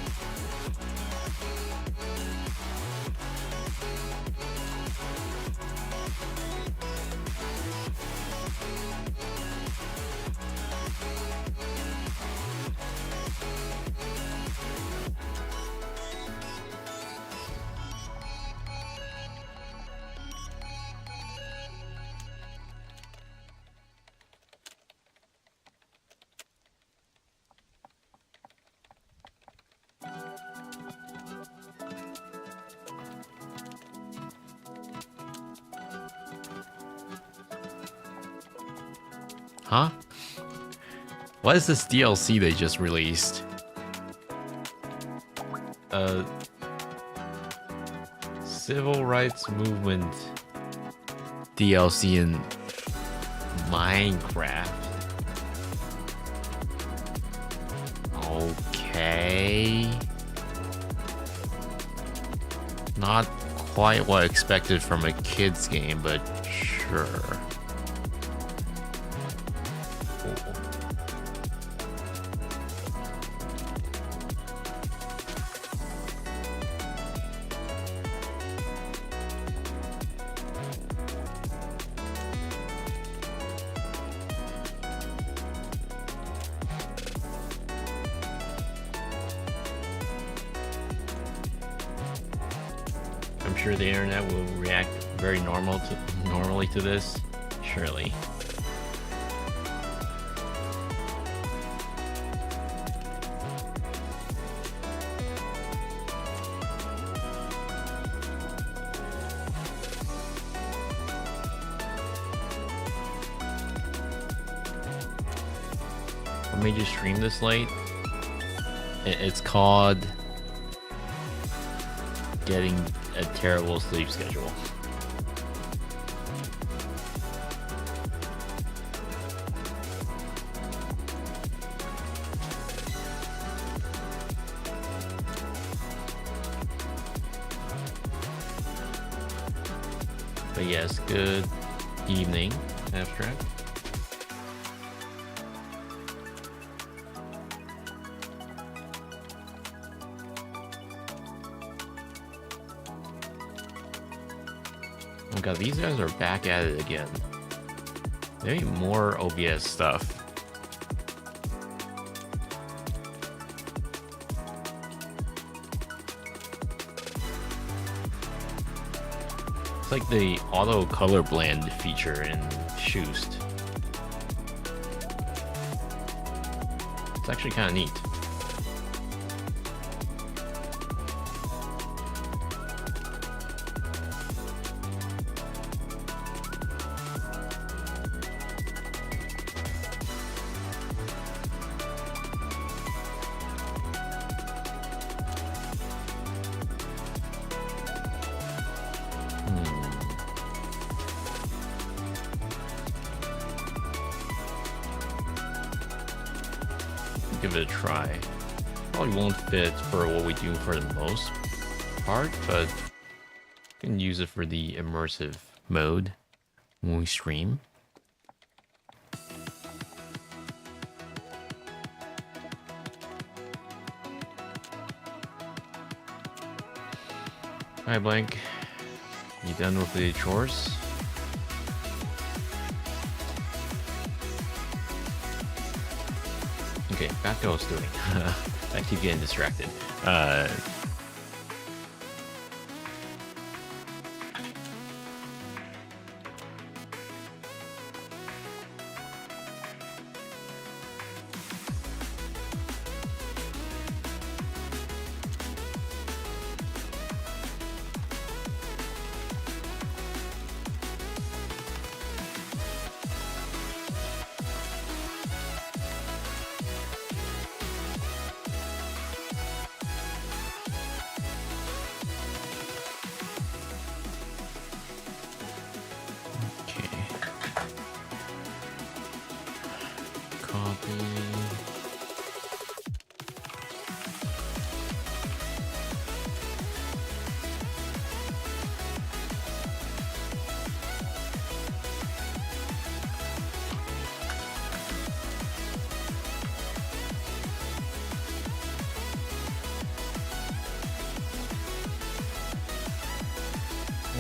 Huh? What is this DLC they just released? Civil rights movement DLC in Minecraft. Okay. Not quite what I expected from a kid's game, but sure. I'm sure the internet will react very normally to this. Surely. What made you stream this late? It's called getting a terrible sleep schedule. But yes, good evening, Abstract. Oh god, these guys are back at it again. Maybe more OBS stuff. It's like the auto color blend feature in Shoost. It's actually kind of neat. Give it a try. Probably won't fit for what we do for the most part, but you can use it for the immersive mode when we stream. Hi Blank, you done with the chores? Okay, back to what I was doing. I keep getting distracted.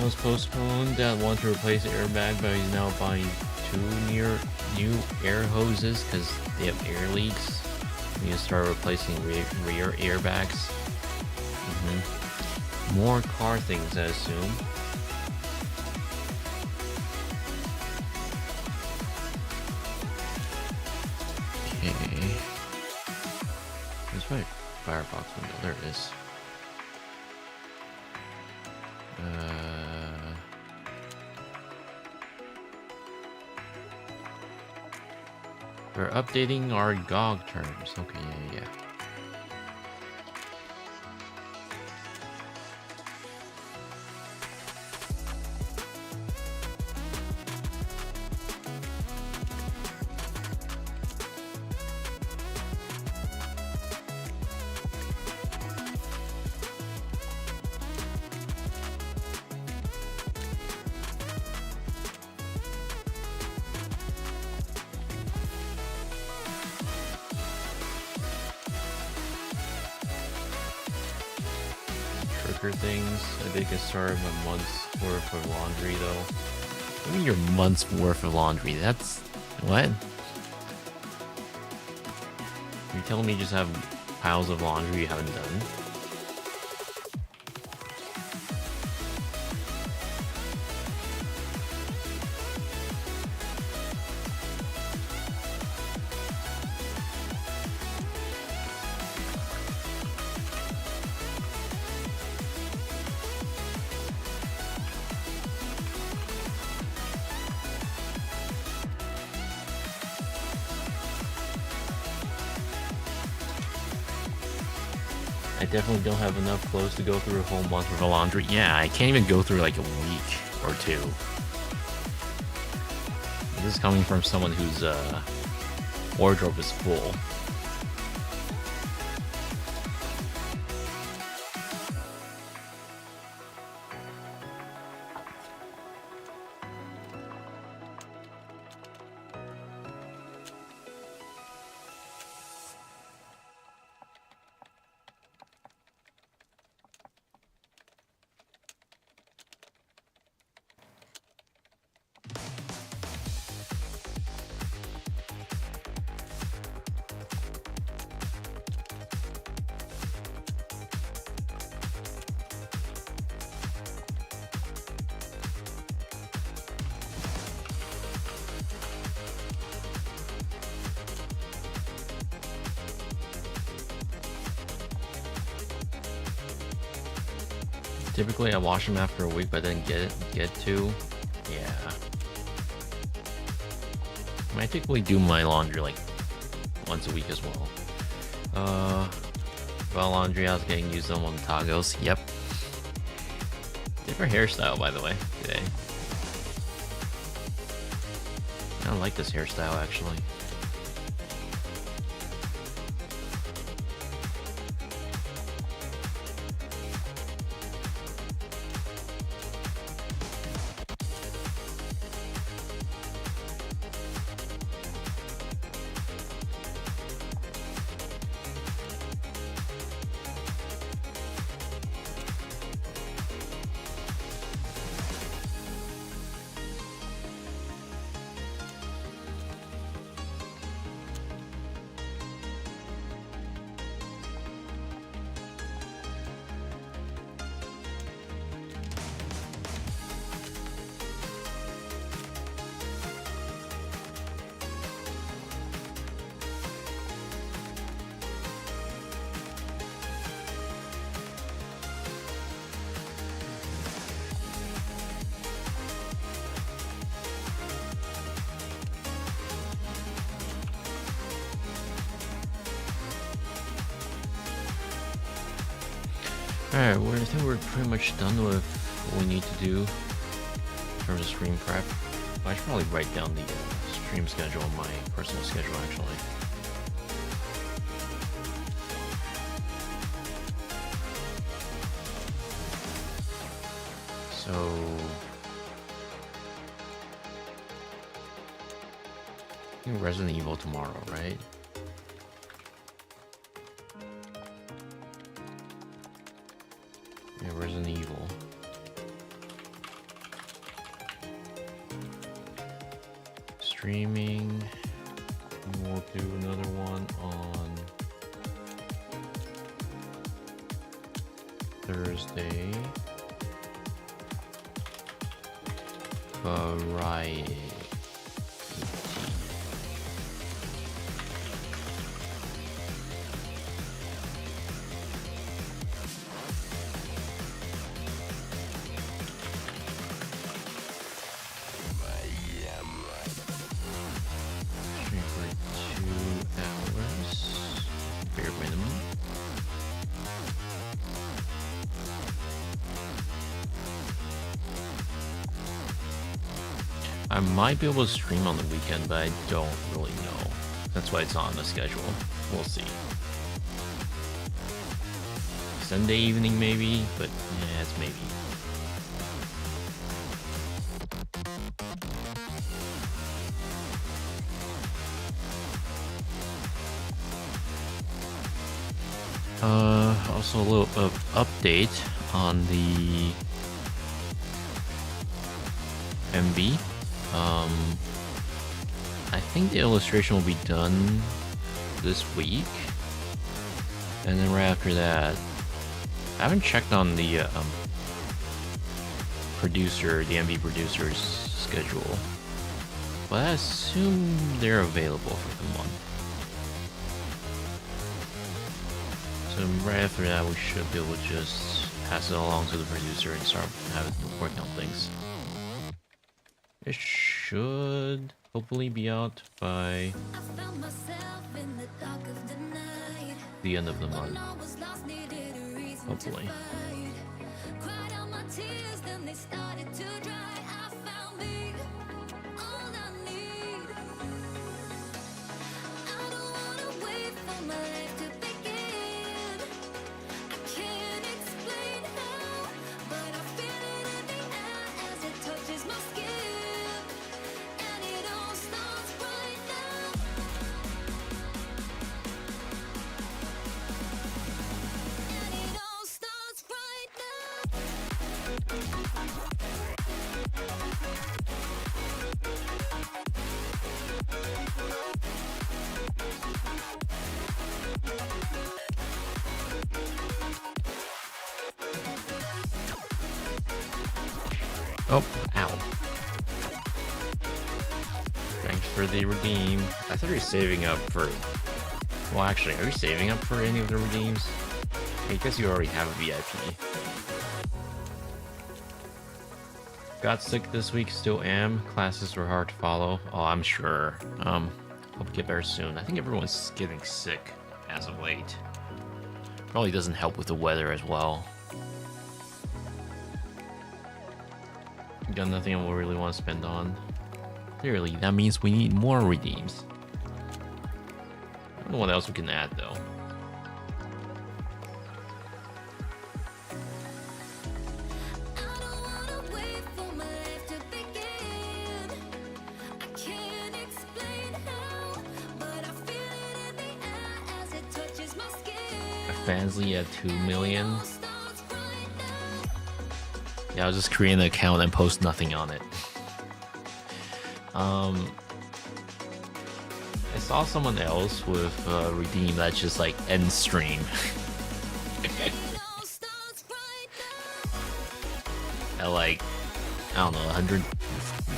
Was postponed that want to replace the airbag, but he's now buying 2 new air hoses because they have air leaks. You need to start replacing rear airbags. More car things, I assume. Okay. Where's my Firefox window? There it is. We're updating our GOG terms. Okay, yeah. Things. I think I started my month's worth of laundry though. What do you mean your month's worth of laundry? That's what? You're telling me you just have piles of laundry you haven't done? I definitely don't have enough clothes to go through a whole month of laundry. Yeah, I can't even go through like a week or two. This is coming from someone whose wardrobe is full. Typically, I wash them after a week, but then get to. Yeah. I typically do my laundry like once a week as well. Well, laundry, I was getting used on tacos. Yep. Different hairstyle, by the way, today. I don't like this hairstyle, actually. Alright, well, I think we're pretty much done with what we need to do in terms of stream prep. I should probably write down the stream schedule on my personal schedule, actually. So I think Resident Evil tomorrow, right? Yeah, Resident Evil. Streaming. We'll do another one on Thursday. Variety. I might be able to stream on the weekend, but I don't really know. That's why it's on the schedule. We'll see. Sunday evening maybe, but yeah, it's maybe. Also a little update on the MV. I think the illustration will be done this week, and then right after that, I haven't checked on the producer, the MV producer's schedule, but I assume they're available for the month. So right after that, we should be able to just pass it along to the producer and start working on things. It should hopefully be out by the end of the month. Hopefully. Oh, ow. Thanks for the redeem. I thought you were saving up for... Well, actually, are you saving up for any of the redeems? I guess you already have a VIP. Got sick this week, still am. Classes were hard to follow. Oh, I'm sure. Hope to get better soon. I think everyone's getting sick as of late. Probably doesn't help with the weather as well. Got nothing I really want to spend on. Clearly, that means we need more redeems. I don't know what else we can add though. Fansly at 2 million. Yeah, I'll just create an account and post nothing on it. I saw someone else with redeem that's just like end stream. At like, I don't know, 100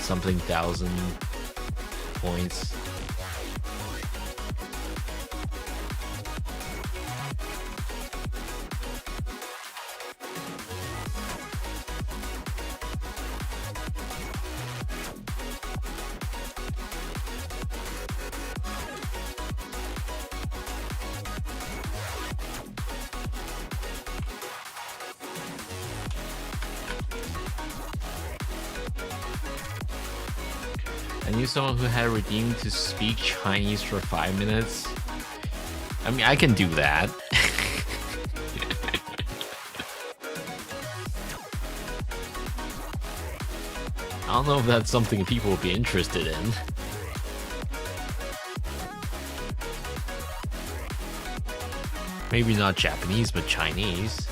something thousand points. I knew someone who had redeemed to speak Chinese for 5 minutes. I mean, I can do that. I don't know if that's something people will be interested in. Maybe not Japanese, but Chinese.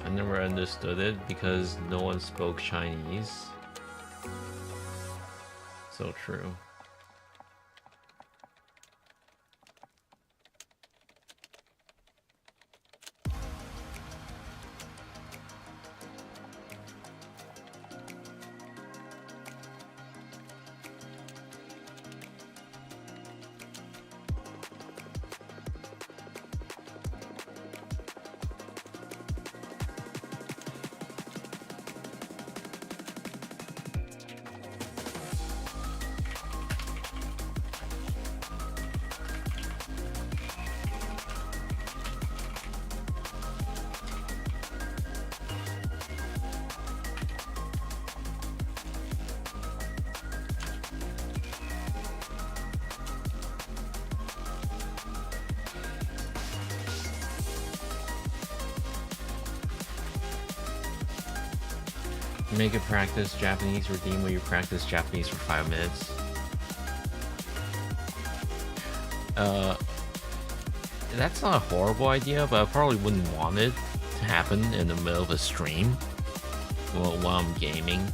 I never understood it because no one spoke Chinese. So true. Make it practice Japanese, redeem where you practice Japanese for 5 minutes. That's not a horrible idea, but I probably wouldn't want it to happen in the middle of a stream while I'm gaming.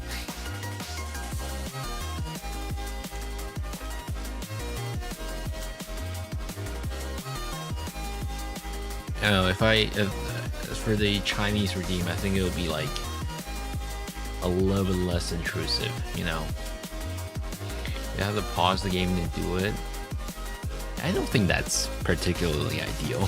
I don't know, if for the Chinese redeem, I think it would be like a little bit less intrusive, you know? You have to pause the game to do it. I don't think that's particularly ideal.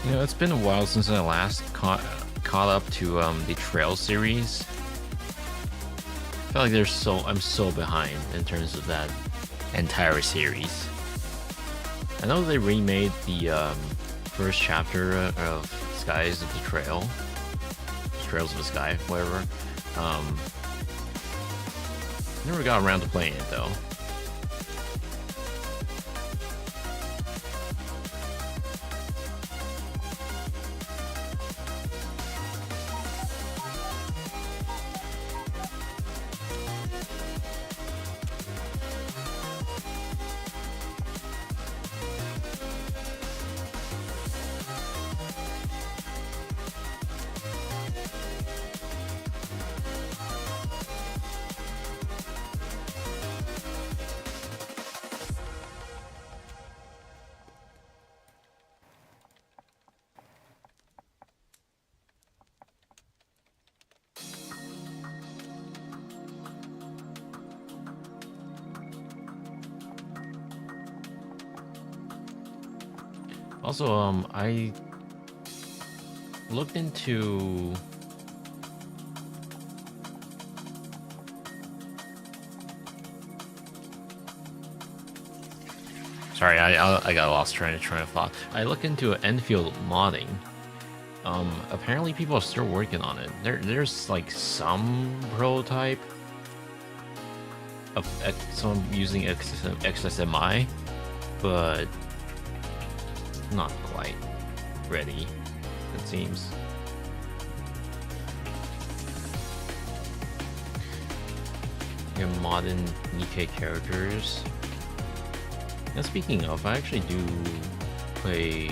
You know, it's been a while since I last caught up to the Trail series. I feel like I'm so behind in terms of that entire series. I know they remade the first chapter of Skies of the Trail, Trails of the Sky, whatever. Never got around to playing it though. Also, I looked into sorry, I got lost trying to thought. I looked into Enfield modding. Apparently people are still working on it. There's like some prototype of some using XSMI, but not quite ready, it seems. Your modern Nikkei characters. Now speaking of, I actually do play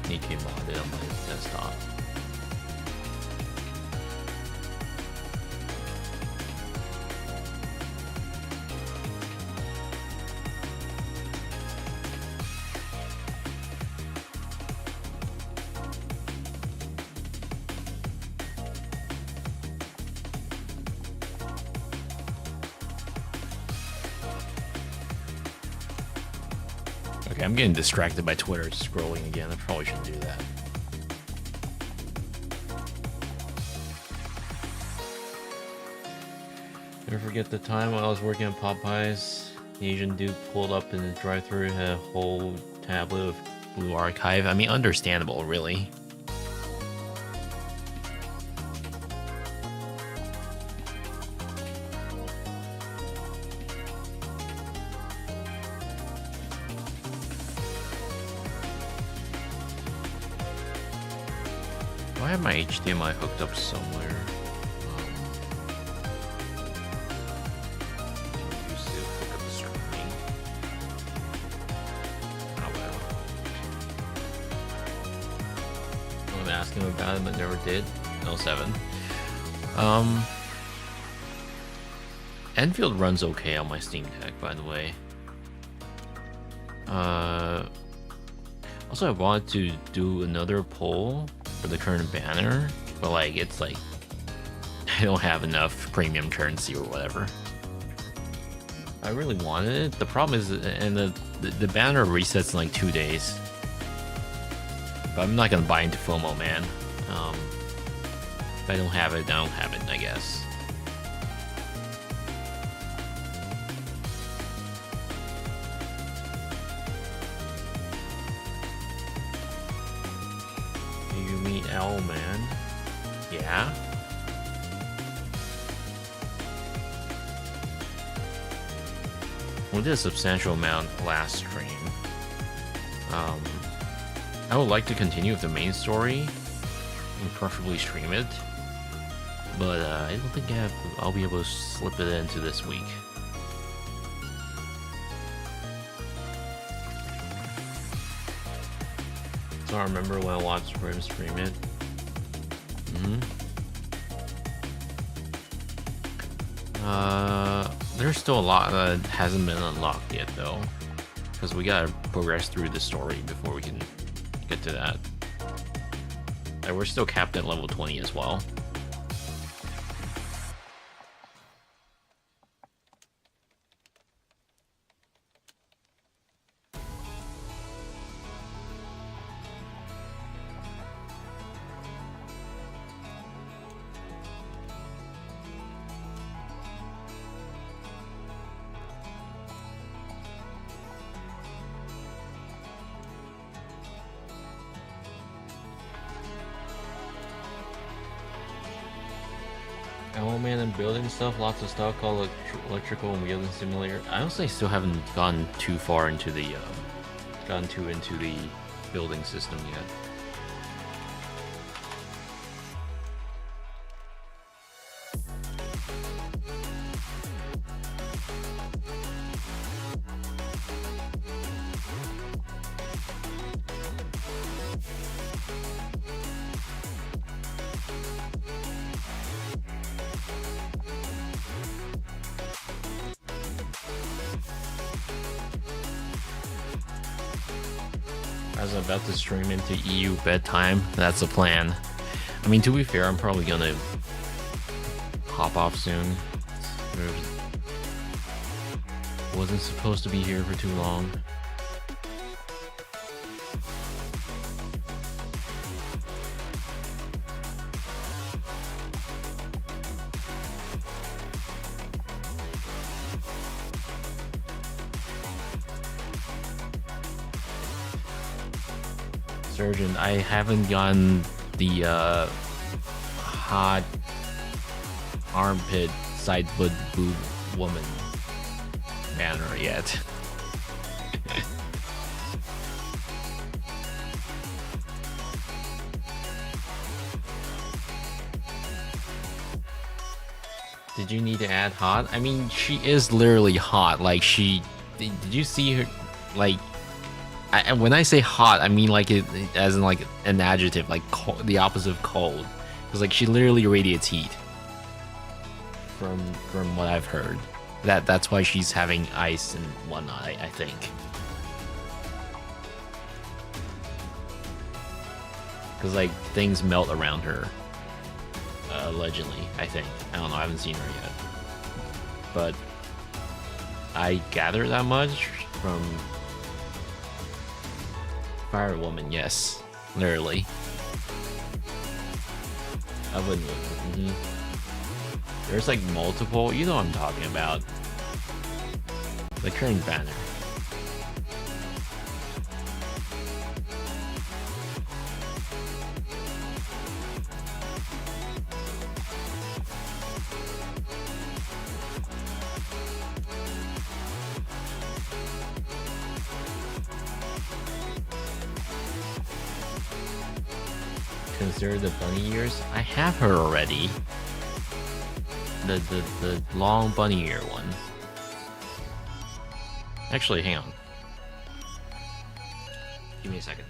Nikkei modded on my desktop. Okay, I'm getting distracted by Twitter scrolling again. I probably shouldn't do that. Never forget the time when I was working at Popeyes. The Asian dude pulled up in the drive-thru, had a whole tablet of Blue Archive. I mean, understandable, really. I have my HDMI hooked up somewhere. Use to hook up the streaming. Oh well. I'm asking him about it, but never did. 07. Enfield runs okay on my Steam Deck, by the way. Also, I wanted to do another poll for the current banner, but like it's like I don't have enough premium currency or whatever. I really wanted it. The problem is, and the banner resets in like 2 days. But I'm not gonna buy into FOMO, man. If I don't have it, I don't have it, I guess. L man, yeah. We did a substantial amount last stream. I would like to continue with the main story and preferably stream it, but I don't think I'll be able to slip it into this week. So I remember when I watched him stream it. There's still a lot that hasn't been unlocked yet, though, because we gotta progress through the story before we can get to that. And we're still capped at level 20 as well. Man and building stuff, lots of stuff called electrical and wheeling simulator. I honestly still haven't gone too far into the into the building system yet. I was about to stream into EU bedtime. That's the plan. I mean, to be fair, I'm probably gonna hop off soon. Wasn't supposed to be here for too long. Surgeon, I haven't gotten the hot armpit side boob woman banner yet. Did you need to add hot? I mean, she is literally hot. Like, did you see her? Like, when I say hot, I mean like it as in like an adjective, like cold, the opposite of cold, because like she literally radiates heat. From what I've heard, that's why she's having ice and whatnot. I think. Because like things melt around her. Allegedly, I think. I don't know. I haven't seen her yet, but I gather that much from Firewoman, yes. Literally. I wouldn't. There's like multiple. You know what I'm talking about. The current banner. Consider the bunny ears. I have her already. The long bunny ear one. Actually, hang on. Give me a second.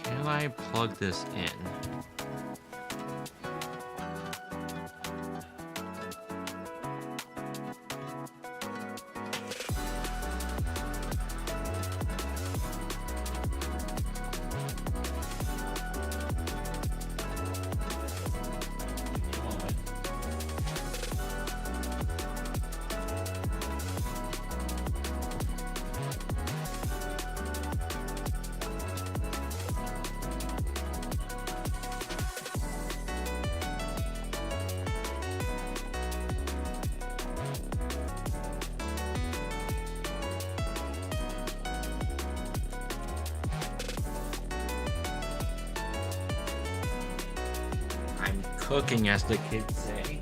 Can I plug this in? I'm cooking, as the kids say.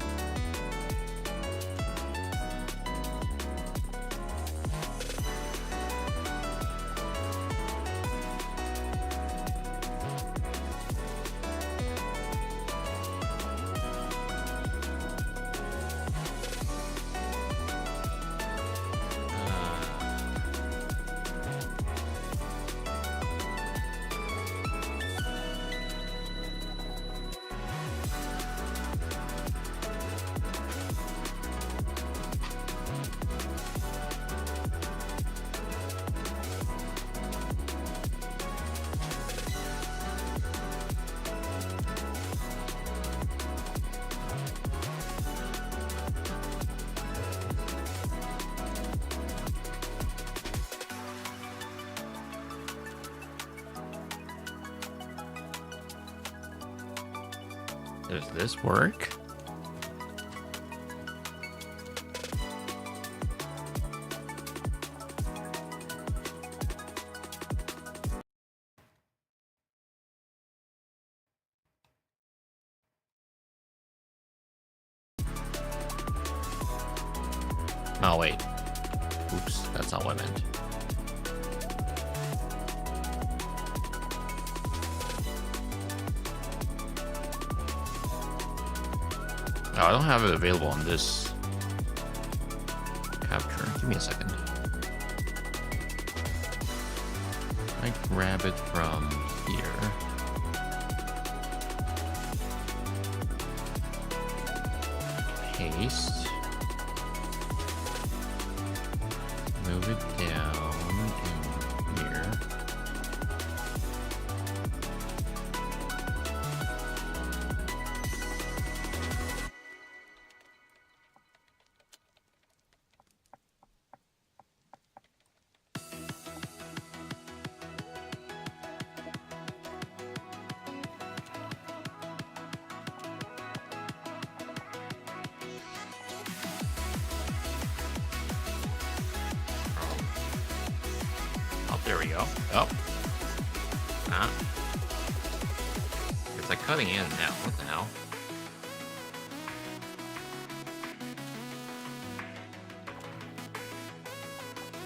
Does this work? Oh, wait. Oops, that's not what I meant. Oh, I don't have it available on this capture. Give me a second. I grab it from here. Paste. Move it down in here. There we go. Oh. Ah. It's like cutting in and out. What the hell?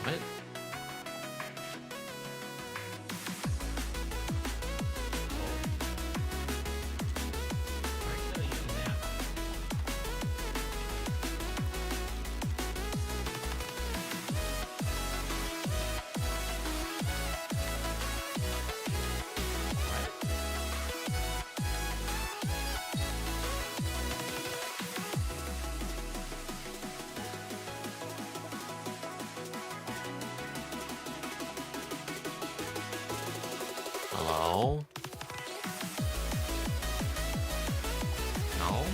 What? No. No.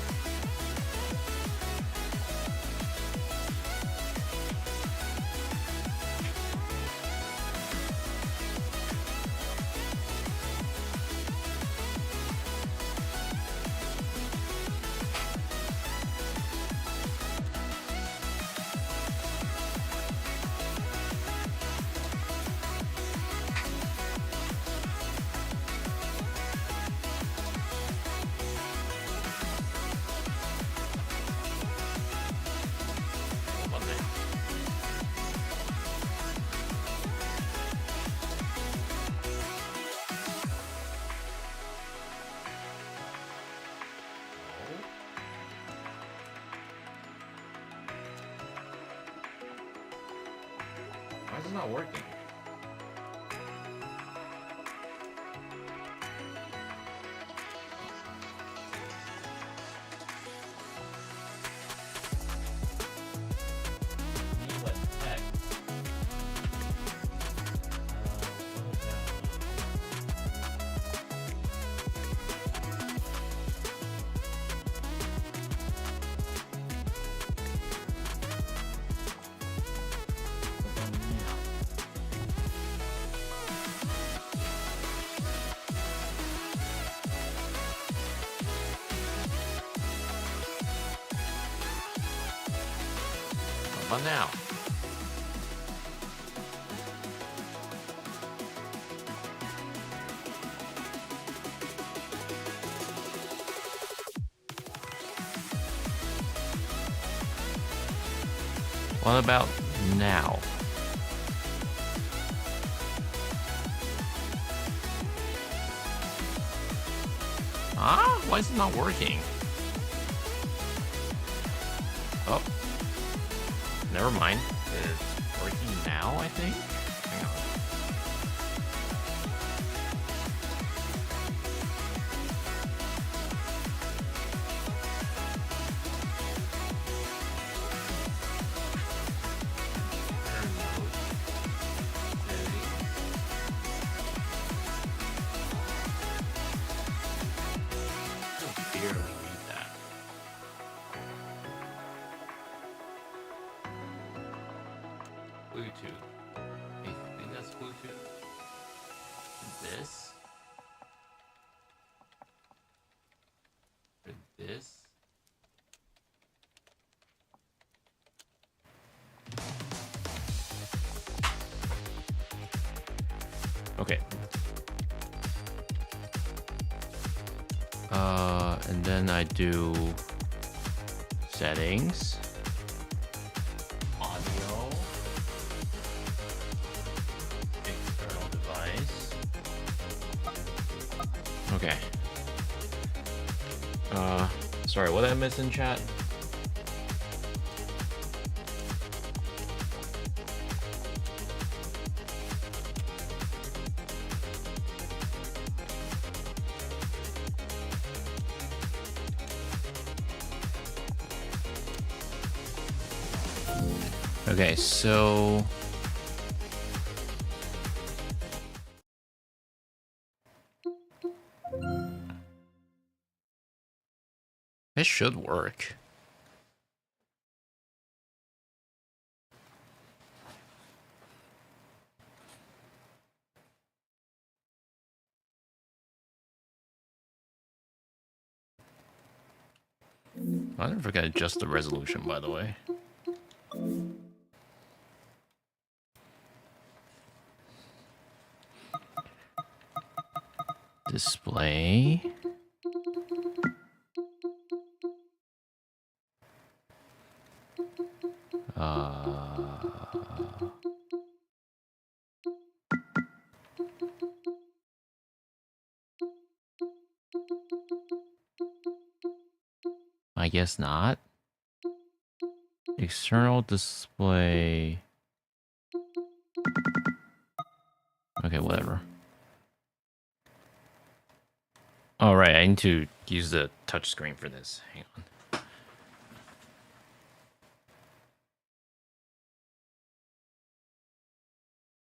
Why is it not working? What the heck? What now? What about now? Ah, why is it not working? Oh, never mind. It's working now, I think. Hang on. Barely read that. Bluetooth. I think that's Bluetooth. This. Or this. Okay. And then I do settings, audio, external device. Okay. Sorry, what did I miss in chat? Okay, so this should work. I never forgot to adjust the resolution, by the way. Display. I guess not. External display. Okay, whatever. All right, I need to use the touchscreen for this. Hang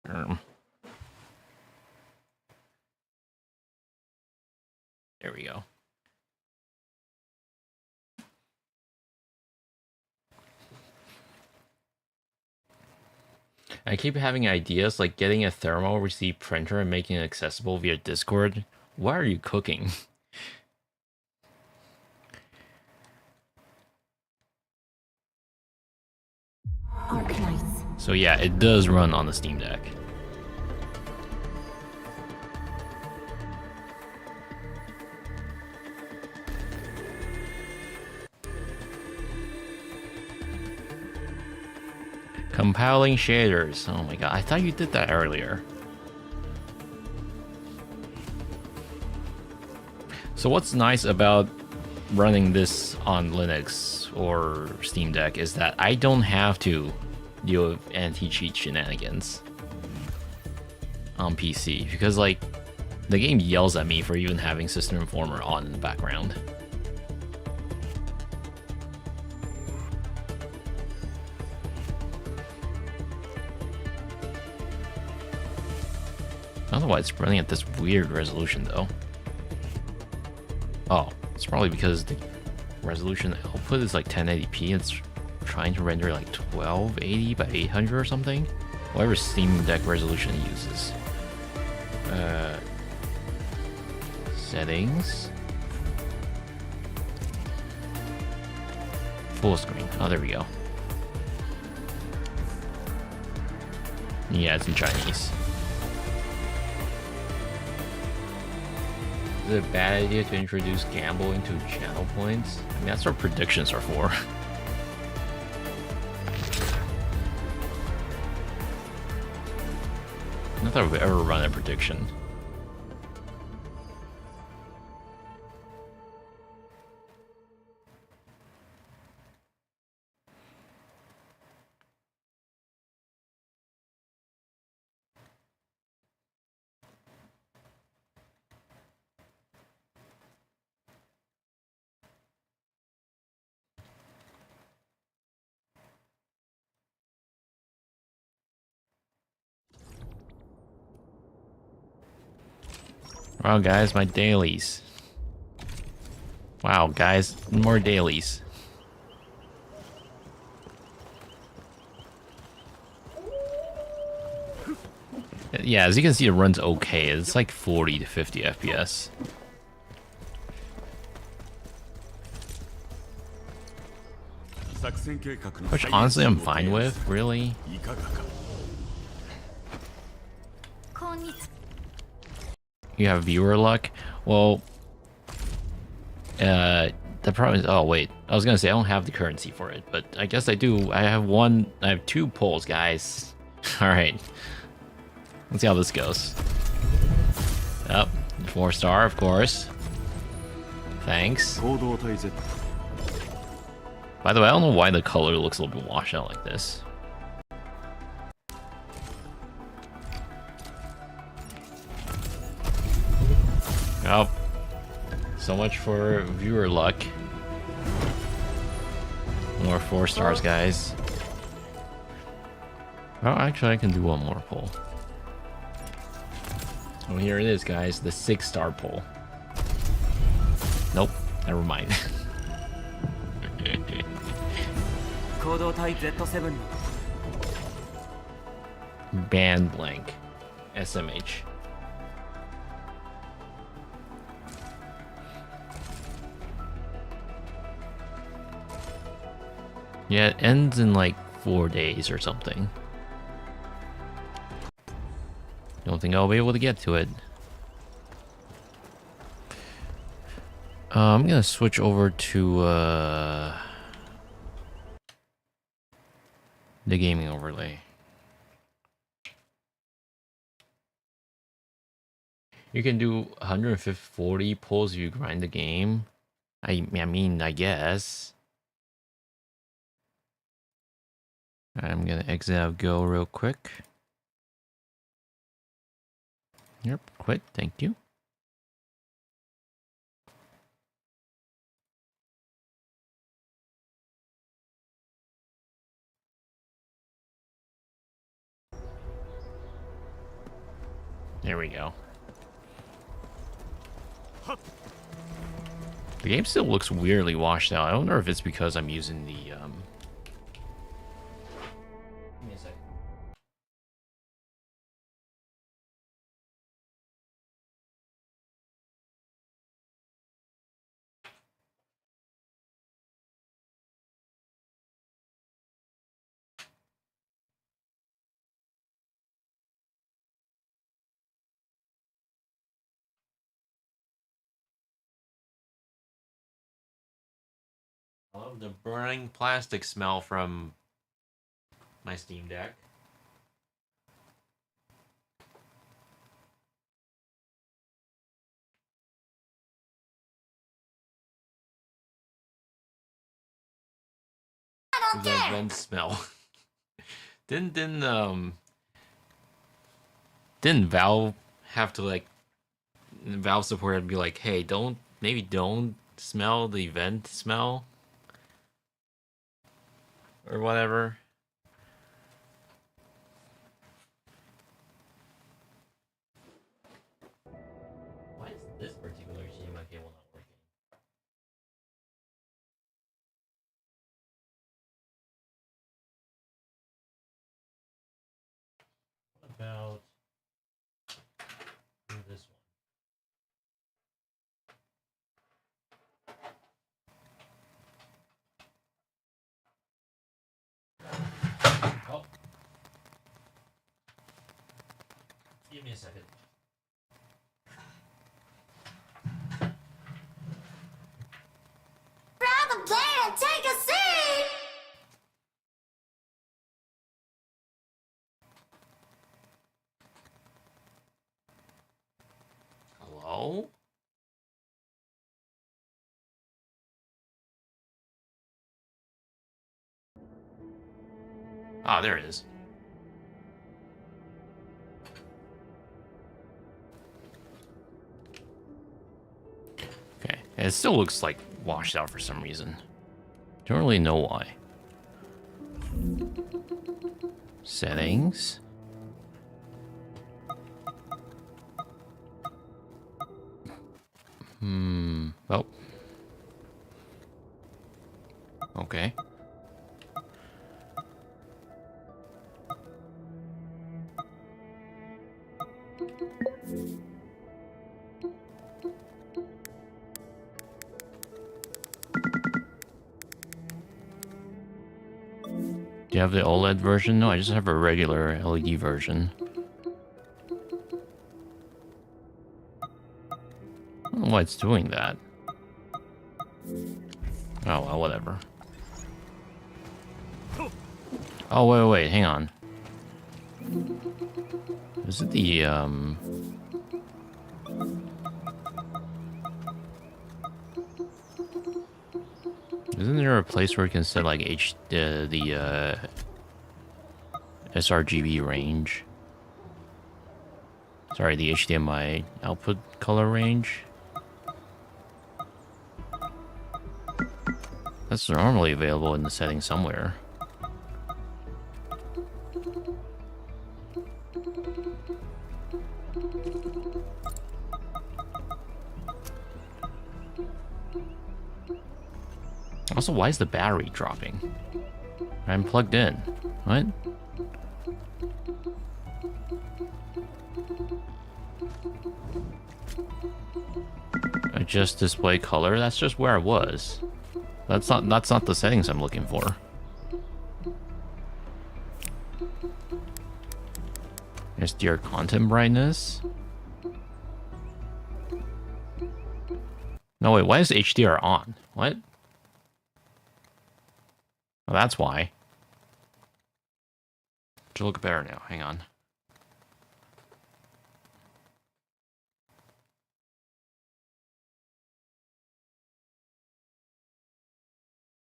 on. I keep having ideas like getting a thermal receipt printer and making it accessible via Discord. Why are you cooking? So yeah, it does run on the Steam Deck. Compiling shaders. Oh my god, I thought you did that earlier. So what's nice about running this on Linux or Steam Deck is that I don't have to deal with anti-cheat shenanigans on PC, because like the game yells at me for even having System Informer on in the background. I don't know why it's running at this weird resolution though. Oh, it's probably because the resolution output is like 1080p. It's trying to render like 1280 by 800 or something. Whatever Steam Deck resolution it uses. Settings. Full screen. Oh, there we go. Yeah, it's in Chinese. Is it a bad idea to introduce gamble into channel points? I mean, that's what predictions are for. Not that I've ever run a prediction. Wow, guys, my dailies. Wow, guys, more dailies. Yeah, as you can see, it runs okay. It's like 40 to 50 FPS. Which honestly I'm fine with, really. You have viewer luck? Well, the problem is, oh wait, I was gonna say I don't have the currency for it, but I guess I do. I have 2 polls, guys. Alright. Let's see how this goes. Yep, 4-star, of course. Thanks. By the way, I don't know why the color looks a little bit washed out like this. Oh, so much for viewer luck. More 4 stars, guys. Oh, actually, I can do one more poll. Oh, here it is, guys. The 6-star poll. Nope, never mind. Band blank. SMH. Yeah, it ends in like 4 days or something. Don't think I'll be able to get to it. I'm gonna switch over to the gaming overlay. You can do 140 pulls if you grind the game. I mean, I guess. I'm gonna exit out Go real quick. Yep, quit, thank you. There we go. The game still looks weirdly washed out. I don't know if it's because I'm using the I love the burning plastic smell from my Steam Deck.
I don't
The
care.
vent smell. didn't didn't Valve have to like Valve support and be like, hey, don't smell the vent smell or whatever. Why is this particular HDMI cable not working? What about this one? Oh, give me a second.
Grab a plate and take a seat.
Hello? Ah, there it is. Okay, it still looks like washed out for some reason. Don't really know why. Settings. Oh. Okay. Do you have the OLED version? No, I just have a regular LED version. I don't know why it's doing that. Oh, well, whatever. Oh, wait, hang on. Is it the, Isn't there a place where you can set, like, sRGB range? Sorry, the HDMI output color range? That's normally available in the settings somewhere. Also, why is the battery dropping? I'm plugged in. What? Adjust display color? That's just where I was. That's not the settings I'm looking for. SDR content brightness? No, wait, why is HDR on? What? Well, that's why. Should look better now. Hang on.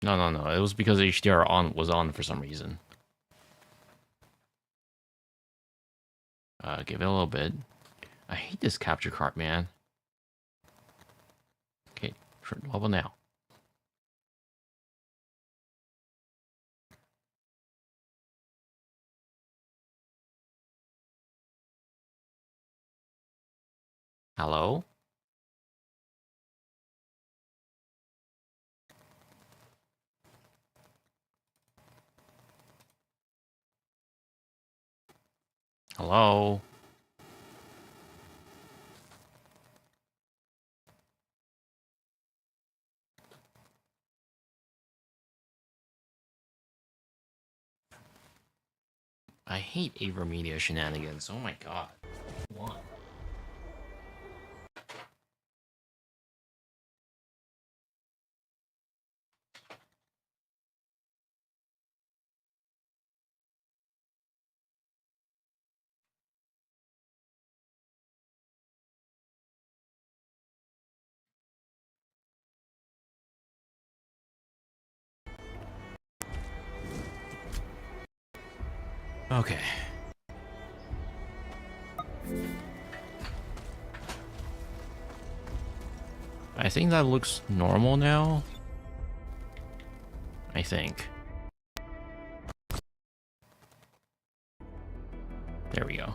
No. It was because HDR was on for some reason. Give it a little bit. I hate this capture card, man. Okay, level now. Hello? Hello? I hate AverMedia shenanigans. Oh my god. What? Okay. I think that looks normal now. I think. There we go.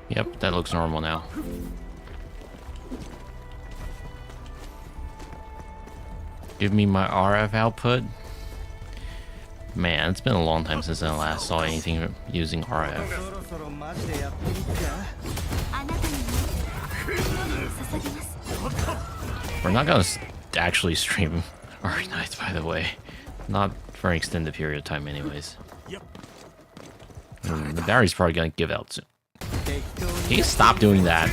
Yep, that looks normal now. Give me my RF output. Man, it's been a long time since I last saw anything using RF. We're not gonna actually stream RF Nights, by the way. Not for an extended period of time anyways. The battery's probably gonna give out soon. Can you stop doing that?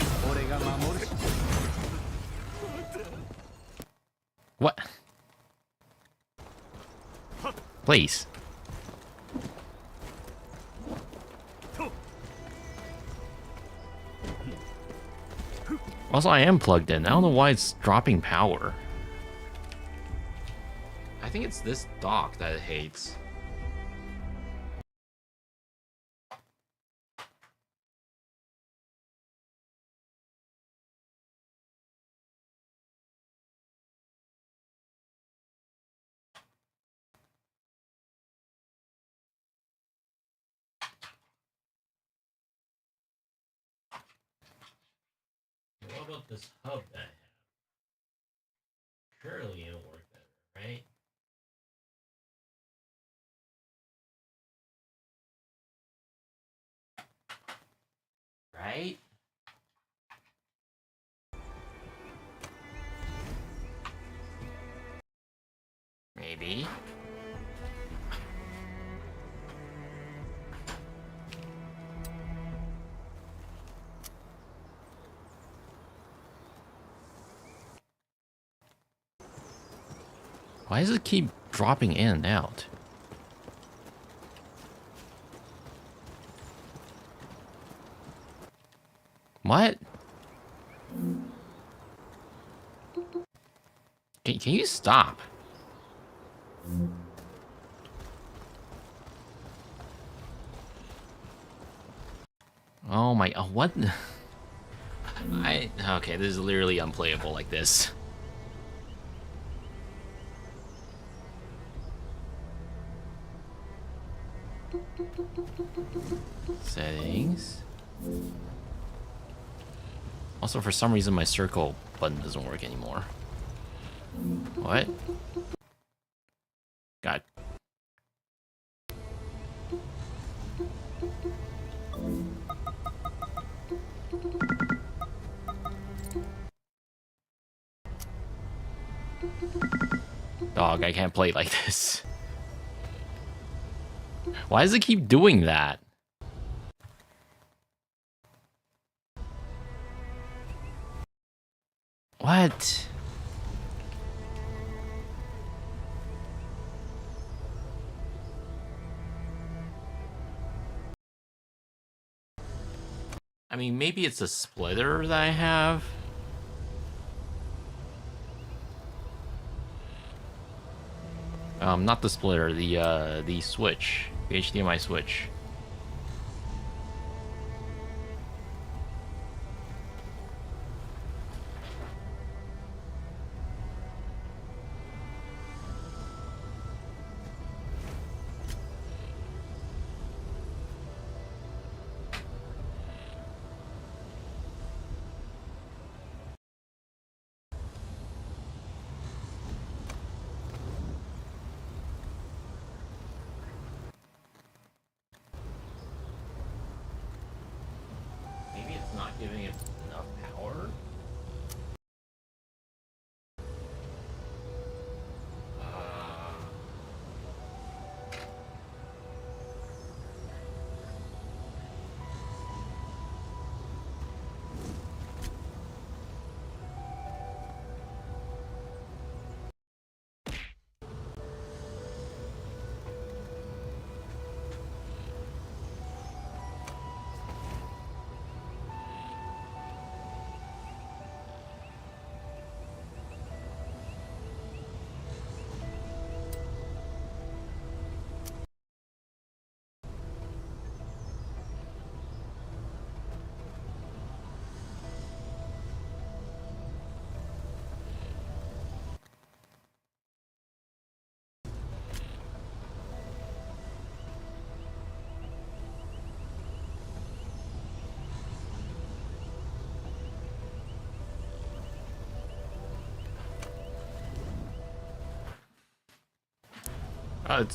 What? Please. Also, I am plugged in. I don't know why it's dropping power. I think it's this dock that it hates. What about this hub that I have? Surely it'll work better, right? Right? Maybe. Why does it keep dropping in and out? What? Can you stop? Oh my, what? Okay, this is literally unplayable like this. Settings. Also, for some reason, my circle button doesn't work anymore. What? God. Dog, I can't play like this. Why does it keep doing that? What? I mean, maybe it's a splitter that I have. Not the splitter, the switch, the HDMI switch. Maybe it's not giving it enough power.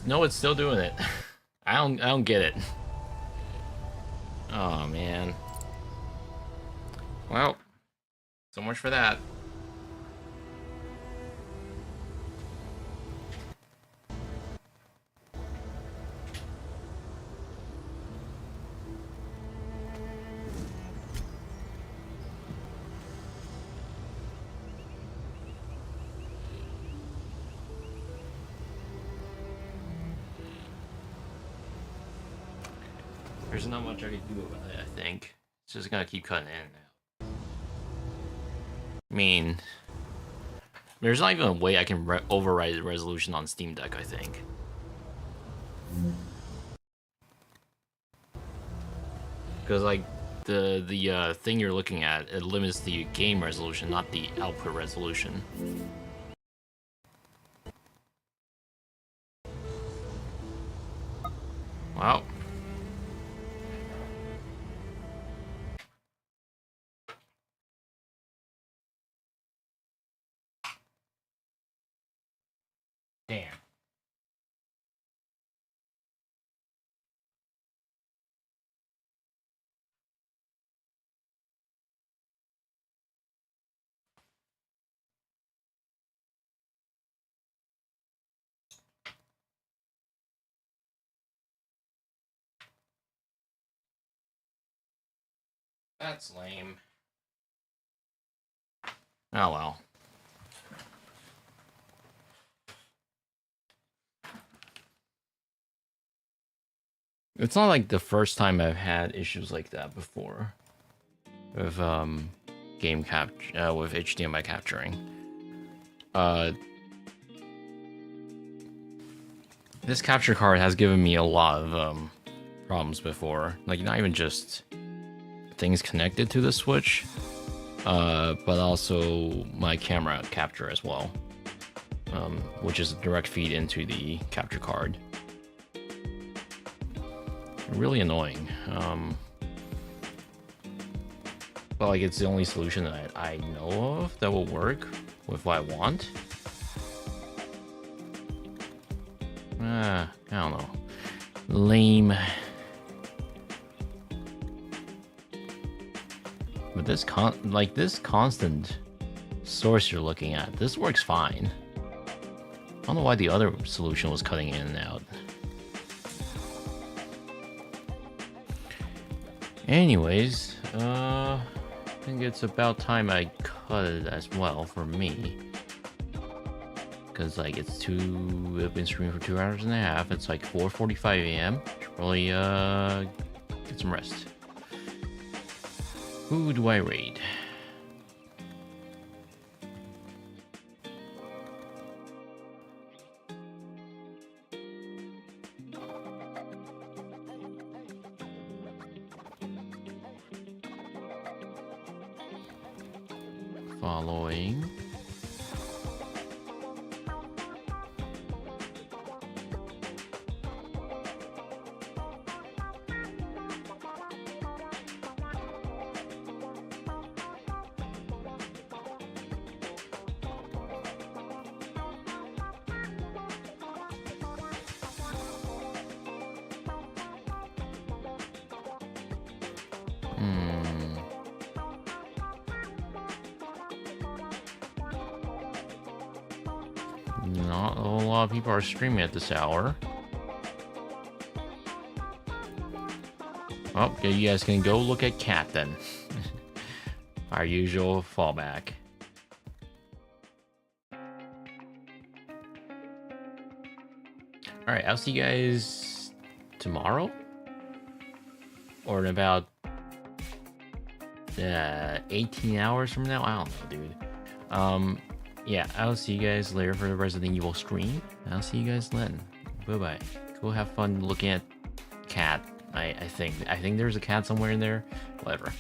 No, it's still doing it. I don't get it. Oh man. Well, so much for that. There's not much I can do about it, I think. It's just gonna keep cutting in and out. I mean, there's not even a way I can override the resolution on Steam Deck, I think. Because, like, the thing you're looking at, it limits the game resolution, not the output resolution. Wow. Damn. That's lame. Oh well. It's not like the first time I've had issues like that before. With game capture with HDMI capturing. This capture card has given me a lot of problems before. Like not even just things connected to the Switch, but also my camera capture as well, which is a direct feed into the capture card. Really annoying. But like it's the only solution that I know of that will work with what I want. I don't know. Lame. But this constant source you're looking at, this works fine. I don't know why the other solution was cutting in and out. Anyways, I think it's about time I cut it as well for me. Because like I've been streaming for 2 hours and a half. It's like 4:45 a.m. Should probably get some rest. Who do I raid? Following. Not a whole lot of people are streaming at this hour. Oh, okay, you guys can go look at Cat then. Our usual fallback. Alright, I'll see you guys tomorrow? Or in about 18 hours from now? I don't know, dude. Yeah, I'll see you guys later for the Resident Evil stream. I'll see you guys then. Bye-bye. Go have fun looking at Cat. I think there's a cat somewhere in there. Whatever.